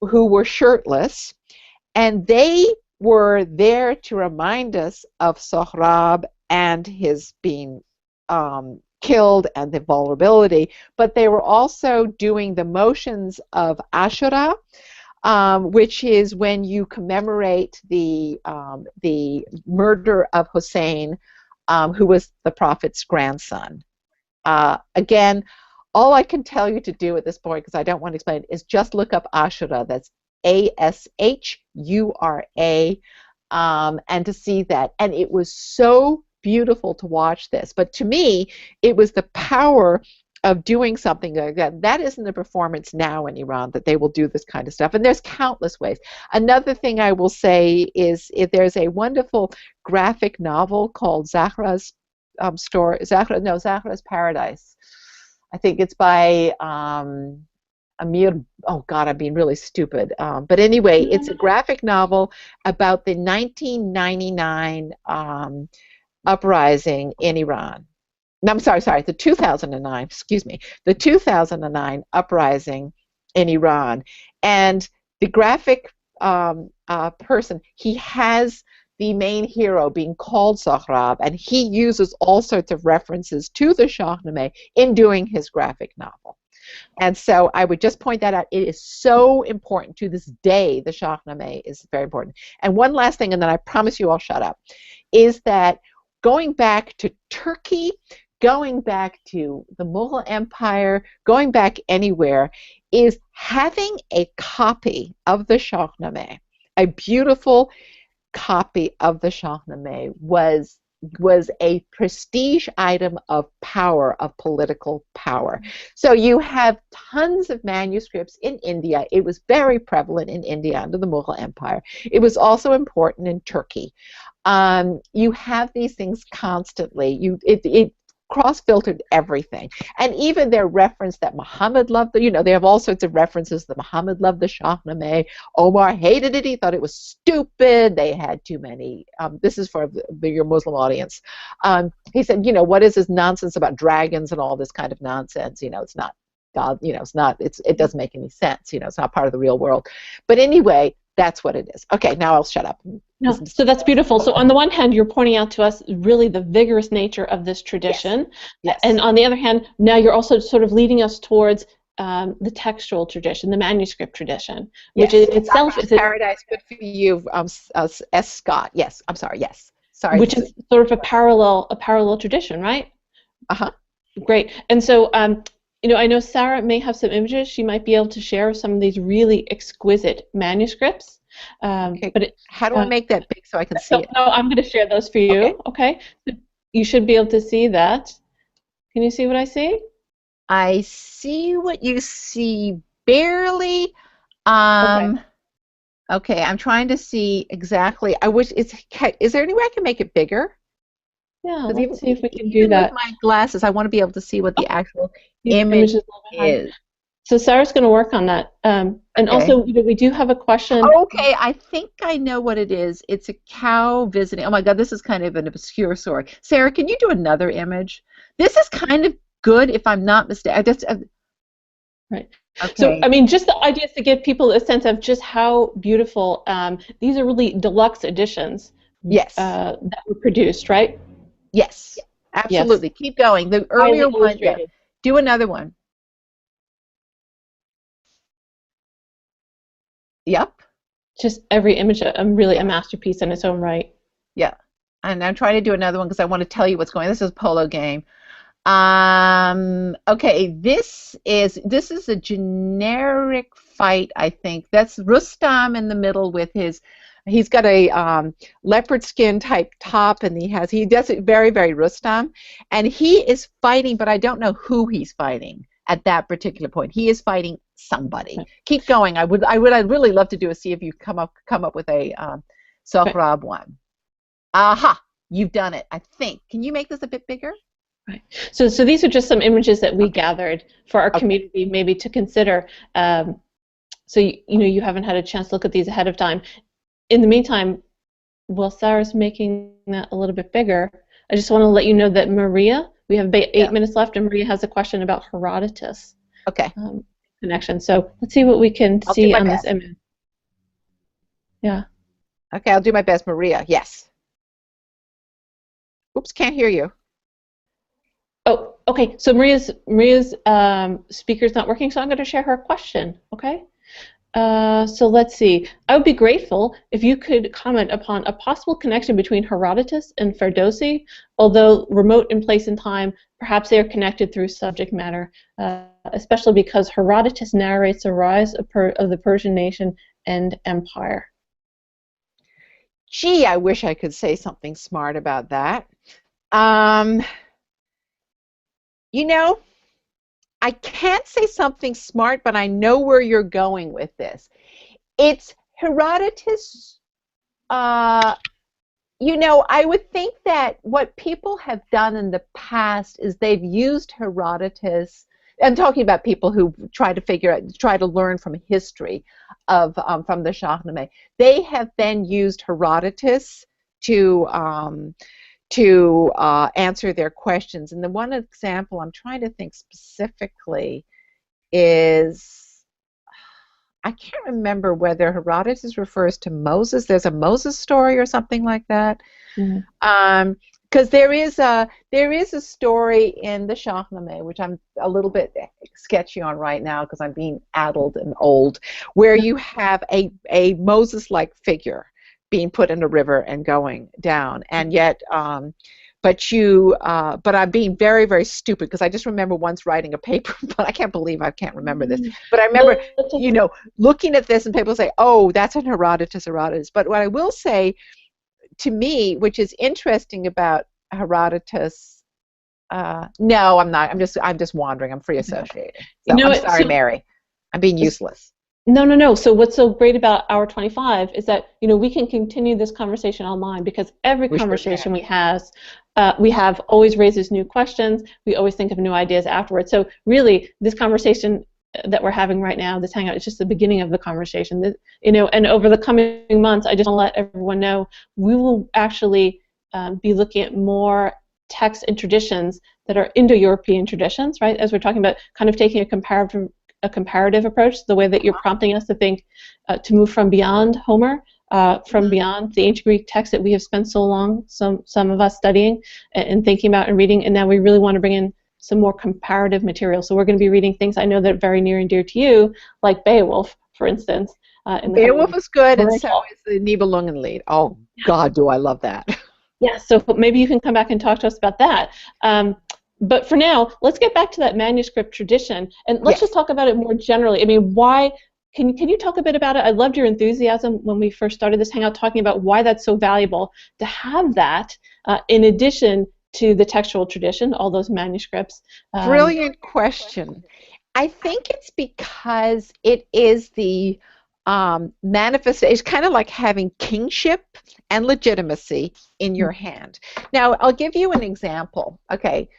S2: who were shirtless, and they were there to remind us of Sohrab and his being killed and the vulnerability, but they were also doing the motions of Ashura, which is when you commemorate the murder of Hussein, who was the Prophet's grandson. Again, all I can tell you to do at this point, because I don't want to explain it, is just look up Ashura. That's Ashura, and to see that. And it was so beautiful to watch this. But to me, it was the power of doing something like that. That isn't the performance now in Iran, that they will do this kind of stuff. And there's countless ways. Another thing I will say is if there's a wonderful graphic novel called Zahra's Zahra's Paradise. I think it's by Amir, oh God, I'm being really stupid. But anyway, it's a graphic novel about the 1999 uprising in Iran. No, I'm sorry, the 2009, excuse me, the 2009 uprising in Iran. And the graphic person, he has the main hero being called Sohrab, and he uses all sorts of references to the Shāhnāma in doing his graphic novel. And so I would just point that out. It is so important to this day. The Shāhnāma is very important. And one last thing, and then I promise you I'll shut up, is that going back to Turkey, going back to the Mughal Empire, going back anywhere, is having a copy of the Shāhnāma, a beautiful copy of the Shāhnāma was a prestige item of power, of political power. So you have tons of manuscripts in India. It was very prevalent in India under the Mughal Empire. It was also important in Turkey. You have these things constantly. It cross-filtered everything. And even their reference that Muhammad loved, they have all sorts of references that Muhammad loved the Shāhnāma. Omar hated it. He thought it was stupid. They had too many. This is for your Muslim audience. He said, what is this nonsense about dragons and all this kind of nonsense? It's not God, it doesn't make any sense. It's not part of the real world. But anyway, that's what it is. Okay, now I'll shut up.
S1: No, so that's beautiful. So on the one hand, you're pointing out to us really the vigorous nature of this tradition.
S2: Yes.
S1: And on the other hand, now you're also sort of leading us towards the textual tradition, the manuscript tradition, which in itself is
S2: Paradise. Good for you, S. Scott. Yes, I'm sorry. Yes, sorry.
S1: Which is sort of a parallel tradition, right? Great. And so, I know Sarah may have some images. She might be able to share some of these really exquisite manuscripts.
S2: Okay.
S1: But
S2: how do I make that big so I can see it?
S1: No, I'm going to share those for you. Okay. You should be able to see that. Can you see what I see?
S2: I see what you see barely. Okay, I'm trying to see exactly. I wish is there any way I can make it bigger?
S1: Yeah, let's see if we can do that.
S2: With my glasses, I want to be able to see what the actual image is.
S1: So Sarah's going to work on that. And also, we do have a question.
S2: Okay, I think I know what it is. It's a cow visiting. Oh my God, this is kind of an obscure story. Sarah, can you do another image? This is kind of good, if I'm not mistaken.
S1: Right. Okay. So, I mean, just the idea is to give people a sense of just how beautiful. These are really deluxe editions.
S2: Yes.
S1: That were produced, right?
S2: Yes. Absolutely. Yes. Keep going. The earlier one. Yeah. Do another one. Yep.
S1: Just every image, really a masterpiece in its own right.
S2: Yeah. And I'm trying to do another one because I want to tell you what's going on. This is a polo game. Okay, this is a generic fight, I think. That's Rostam in the middle with he's got a leopard skin type top, and he does it very, very Rostam. And he is fighting, but I don't know who he's fighting at that particular point. He is fighting somebody. Keep going. I'd really love to see if you come up with a Sohrab one. Aha! You've done it, I think. Can you make this a bit bigger?
S1: Right. So these are just some images that we gathered for our community, maybe to consider. So you haven't had a chance to look at these ahead of time. In the meantime, while Sarah's making that a little bit bigger, I just want to let you know that Maria, we have about 8 minutes left, and Maria has a question about Herodotus.
S2: Okay.
S1: Connection. So let's see what we can see on this image. Yeah.
S2: Okay, I'll do my best, Maria. Yes. Oops, can't hear you.
S1: Oh, okay. So Maria's speaker's not working, so I'm going to share her question. Okay. So let's see. I would be grateful if you could comment upon a possible connection between Herodotus and Ferdowsi, although remote in place and time. Perhaps they are connected through subject matter, especially because Herodotus narrates the rise of the Persian nation and empire.
S2: Gee, I wish I could say something smart about that. You know, I can't say something smart, but I know where you're going with this. It's Herodotus. You know, I would think that what people have done in the past is they've used Herodotus. I'm talking about people who try to learn from history of from the Shāhnāma. They have then used Herodotus to answer their questions. And the one example I'm trying to think specifically is, I can't remember whether Herodotus refers to Moses. There's a Moses story or something like that. Mm-hmm. Because there is a story in the Shāhnāma, which I'm a little bit sketchy on right now because I'm being addled and old, where you have a Moses-like figure being put in a river and going down, and yet, but I'm being very, very stupid because I just remember once writing a paper, but I can't believe I can't remember this. But I remember, you know, looking at this and people say, "Oh, that's in Herodotus." But what I will say, to me, which is interesting about Herodotus, no, I'm not. I'm just wandering. I'm free associated. So, I'm sorry, Mary. I'm being useless.
S1: No. So what's so great about Hour 25 is that, you know, we can continue this conversation online because every conversation we have always raises new questions. We always think of new ideas afterwards. So really, this conversation that we're having right now, this hangout, is just the beginning of the conversation. You know, and over the coming months, I just want to let everyone know we will actually be looking at more texts and traditions that are Indo-European traditions, right? As we're talking about, kind of taking a comparative approach, the way that you're prompting us to think, to move from beyond Homer, from beyond the ancient Greek text that we have spent so long, some of us studying and thinking about and reading, and now we really want to bring in some more comparative material. So we're going to be reading things I know that are very near and dear to you, like Beowulf, for instance.
S2: Beowulf is good, and so is the Nibelungenlied. Oh, God, do I love that.
S1: Yeah, so maybe you can come back and talk to us about that. But for now, let's get back to that manuscript tradition, and let's just talk about it more generally. I mean, why? Can you talk a bit about it? I loved your enthusiasm when we first started this hangout, talking about why that's so valuable to have that in addition to the textual tradition, all those manuscripts.
S2: Brilliant question. I think it's because it is the manifestation. It's kind of like having kingship and legitimacy in your hand. Now, I'll give you an example. Okay.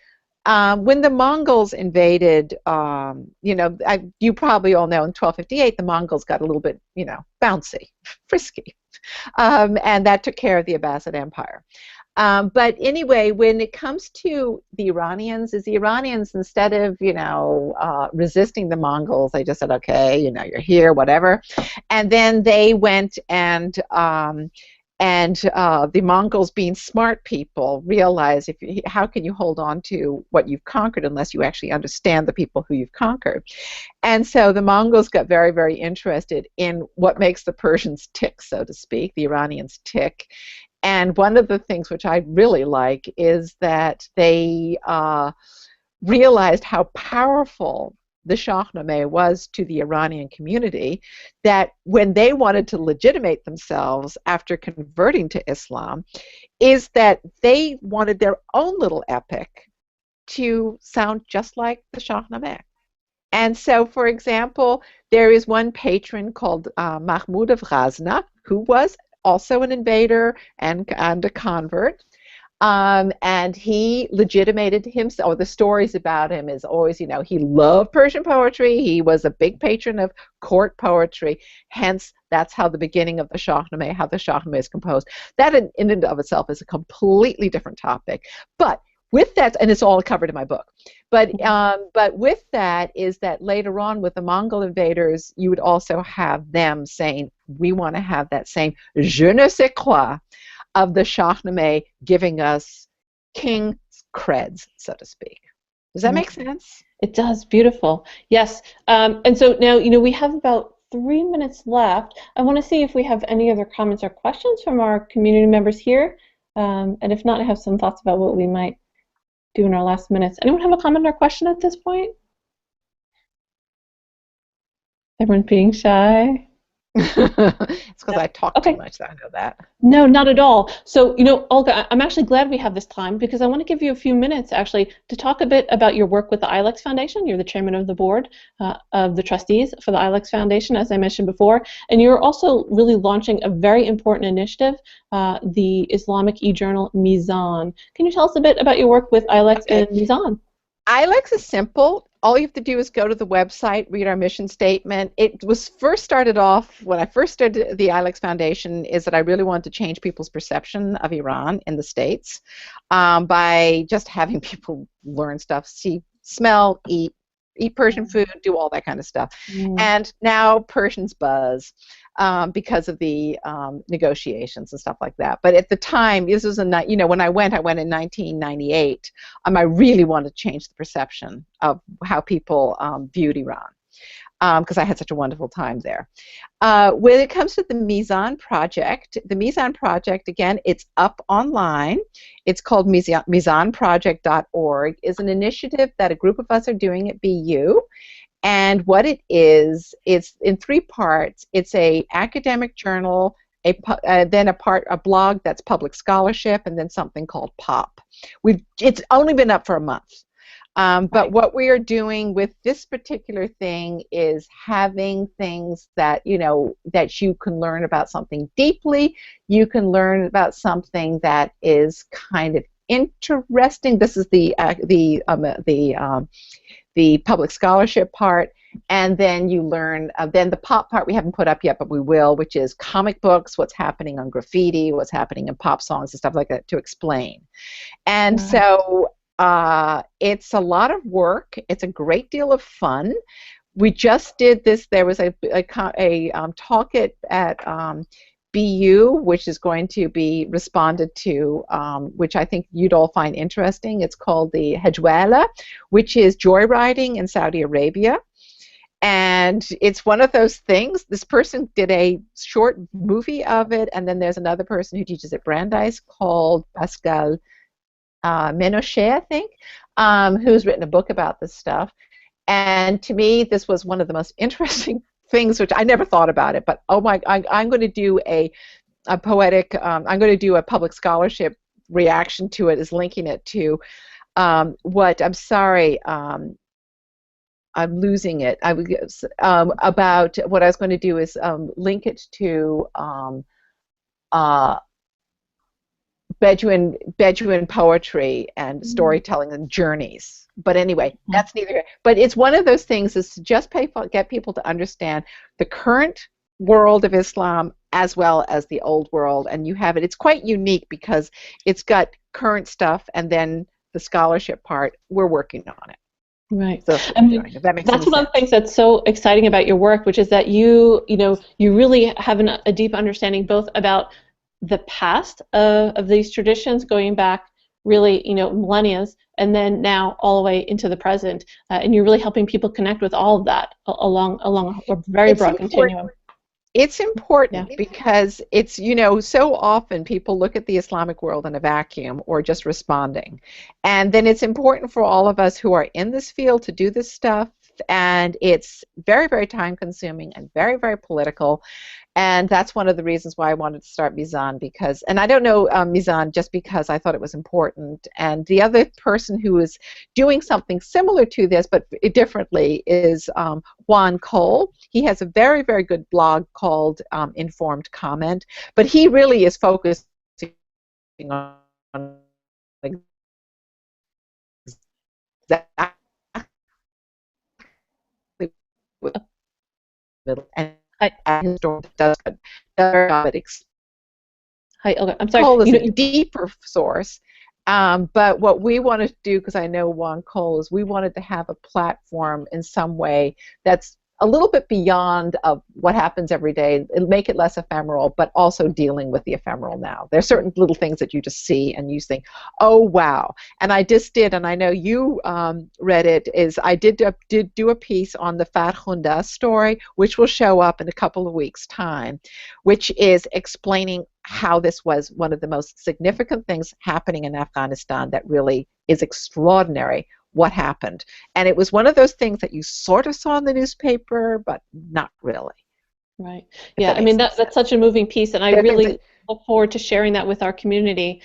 S2: When the Mongols invaded, you know, you probably all know in 1258 the Mongols got a little bit, you know, bouncy, frisky, and that took care of the Abbasid Empire. But anyway, when it comes to the Iranians, instead of, you know, resisting the Mongols, they just said, okay, you know, you're here, whatever, and then they went and the Mongols, being smart people, realized how can you hold on to what you've conquered unless you actually understand the people who you've conquered. And so the Mongols got very, very interested in what makes the Persians tick, so to speak, the Iranians tick. And one of the things which I really like is that they realized how powerful the Shāhnāma was to the Iranian community, that when they wanted to legitimate themselves after converting to Islam, is that they wanted their own little epic to sound just like the Shāhnāma. And so, for example, there is one patron called Mahmud of Ghazna, who was also an invader and a convert. And he legitimated himself, or the stories about him is always, you know, he loved Persian poetry, he was a big patron of court poetry, hence that's how the beginning of the Shāhnāma, how the Shāhnāma is composed. That in and of itself is a completely different topic. But with that, and it's all covered in my book, but with that is that later on with the Mongol invaders, you would also have them saying, we want to have that same je ne sais quoi of the Shāhnāma giving us king creds, so to speak. Does that make sense?
S1: It does. Beautiful. Yes. And so now, we have about 3 minutes left. I want to see if we have any other comments or questions from our community members here. And if not, I have some thoughts about what we might do in our last minutes. Anyone have a comment or question at this point? Everyone's being shy.
S2: It's because I talk
S1: Okay.
S2: too much. I know that.
S1: No, not at all. So, Olga, I'm actually glad we have this time because I want to give you a few minutes actually to talk a bit about your work with the ILEX Foundation. You're the chairman of the board of the trustees for the ILEX Foundation, as I mentioned before, and you're also really launching a very important initiative, the Islamic e-journal Mizan. Can you tell us a bit about your work with ILEX and Mizan?
S2: ILEX is simple. All you have to do is go to the website, read our mission statement. It was first started off, when I first started the ILEX Foundation, is that I really wanted to change people's perception of Iran in the States by just having people learn stuff, see, smell, eat Persian food, do all that kind of stuff. And now Persians buzz because of the negotiations and stuff like that. But at the time, this was when I went in 1998. I really wanted to change the perception of how people viewed Iran because I had such a wonderful time there. When it comes to the Mizan Project, again, it's up online. It's called mizanproject.org. It's an initiative that a group of us are doing at BU. And what it is, it's in 3 parts. It's a academic journal, then a blog that's public scholarship, and then something called POP. It's only been up for a month. But what we are doing with this particular thing is having things that that you can learn about something deeply. You can learn about something that is kind of interesting. This is the public scholarship part, and then you learn. Then the pop part we haven't put up yet, but we will, which is comic books, what's happening on graffiti, what's happening in pop songs, and stuff like that to explain. And so it's a lot of work. It's a great deal of fun. We just did this. There was a talk at BU, which is going to be responded to, which I think you'd all find interesting. It's called the Hejwala, which is joyriding in Saudi Arabia. And it's one of those things. This person did a short movie of it, and then there's another person who teaches at Brandeis called Pascal Menochet, I think, who's written a book about this stuff. And to me, this was one of the most interesting things, which I never thought about it, but I'm going to do a poetic, I'm going to do a public scholarship reaction to it, is linking it to I'm sorry, I'm losing it. About what I was going to do is link it to Bedouin poetry and storytelling and journeys. But anyway, that's neither. But it's one of those things is to just get people to understand the current world of Islam as well as the old world, and you have it. It's quite unique because it's got current stuff and then the scholarship part. We're working on it.
S1: Right.
S2: So
S1: that's one of the things that's so exciting about your work, which is that you really have a deep understanding both about the past of these traditions going back really millennia, and then now all the way into the present, and you're really helping people connect with all of that along a very broad continuum.
S2: It's important because it's, so often people look at the Islamic world in a vacuum or just responding. And then it's important for all of us who are in this field to do this stuff, and it's very, very time consuming and very, very political. And that's one of the reasons why I wanted to start Mizan, because, and I don't know Mizan just because I thought it was important. And the other person who is doing something similar to this, but differently, is Juan Cole. He has a very, very good blog called Informed Comment, but he really is focusing on exactly and his story does
S1: Hi, Olga. I'm sorry.
S2: Cole is a deeper source, but what we wanted to do, because I know Juan Cole, is we wanted to have a platform in some way that's a little bit beyond of what happens every day. It'll make it less ephemeral, but also dealing with the ephemeral now. There are certain little things that you just see and you think, oh wow. And I just did, and I know you read it, is I did do a piece on the Farkhunda story, which will show up in a couple of weeks' time, which is explaining how this was one of the most significant things happening in Afghanistan that really is extraordinary. What happened, and it was one of those things that you sort of saw in the newspaper, but not really.
S1: Right. Yeah. I mean, that's such a moving piece, and I really look forward to sharing that with our community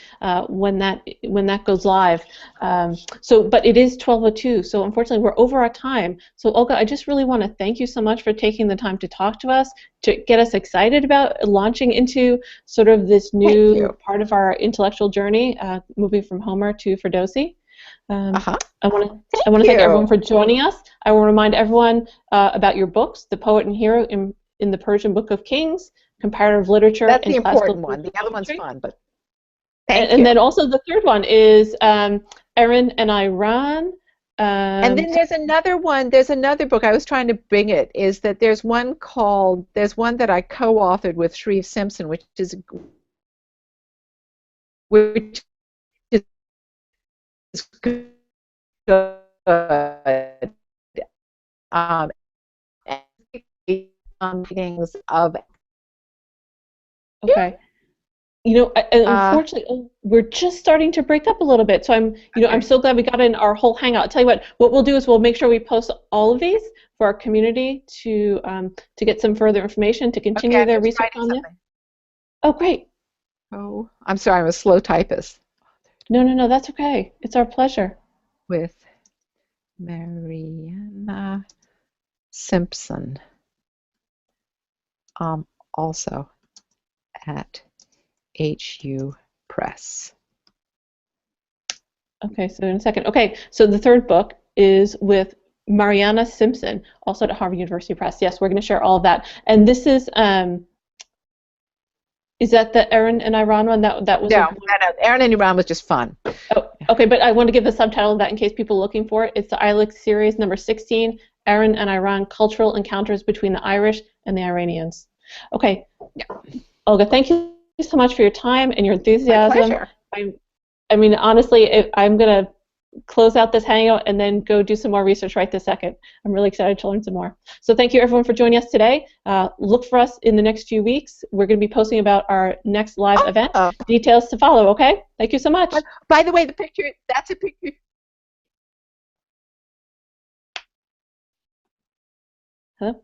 S1: when that goes live. But it is 12:02, so unfortunately we're over our time. So Olga, I just really want to thank you so much for taking the time to talk to us, to get us excited about launching into sort of this new part of our intellectual journey, moving from Homer to Ferdowsi. I want to thank everyone for joining us. I will remind everyone about your books, The Poet and Hero in the Persian Book of Kings, Comparative Literature.
S2: That's
S1: and
S2: the important one. The other one's fun, but thank you.
S1: And then also the third one is Erin and Iran.
S2: And then there's another one. There's another book. I was trying to bring it. Is that there's one that I co-authored with Shreve Simpson, which is good. Meetings of.
S1: Okay. You know, unfortunately, we're just starting to break up a little bit. So I'm so glad we got in our whole hangout. I'll tell you what we'll do is we'll make sure we post all of these for our community to get some further information to continue their research on this. Oh, great.
S2: Oh, I'm sorry, I'm a slow typist.
S1: No, that's okay. It's our pleasure.
S2: With Mariana Simpson, also at HU Press.
S1: Okay, so in a second. Okay, so the third book is with Mariana Simpson, also at Harvard University Press. Yes, we're going to share all of that. And this is that the Erin and Iran one? That was
S2: no. Erin and Iran was just fun.
S1: Oh, okay, but I want to give the subtitle of that in case people are looking for it. It's the ILIX series number 16, Erin and Iran: Cultural Encounters Between the Irish and the Iranians. Okay, Olga, thank you so much for your time and your enthusiasm.
S2: My pleasure.
S1: I mean, honestly, I'm going to close out this hangout and then go do some more research right this second. I'm really excited to learn some more. So thank you everyone for joining us today. Look for us in the next few weeks. We're going to be posting about our next live event. Details to follow, okay? Thank you so much.
S2: By the way, the picture, that's a picture.
S1: Hello?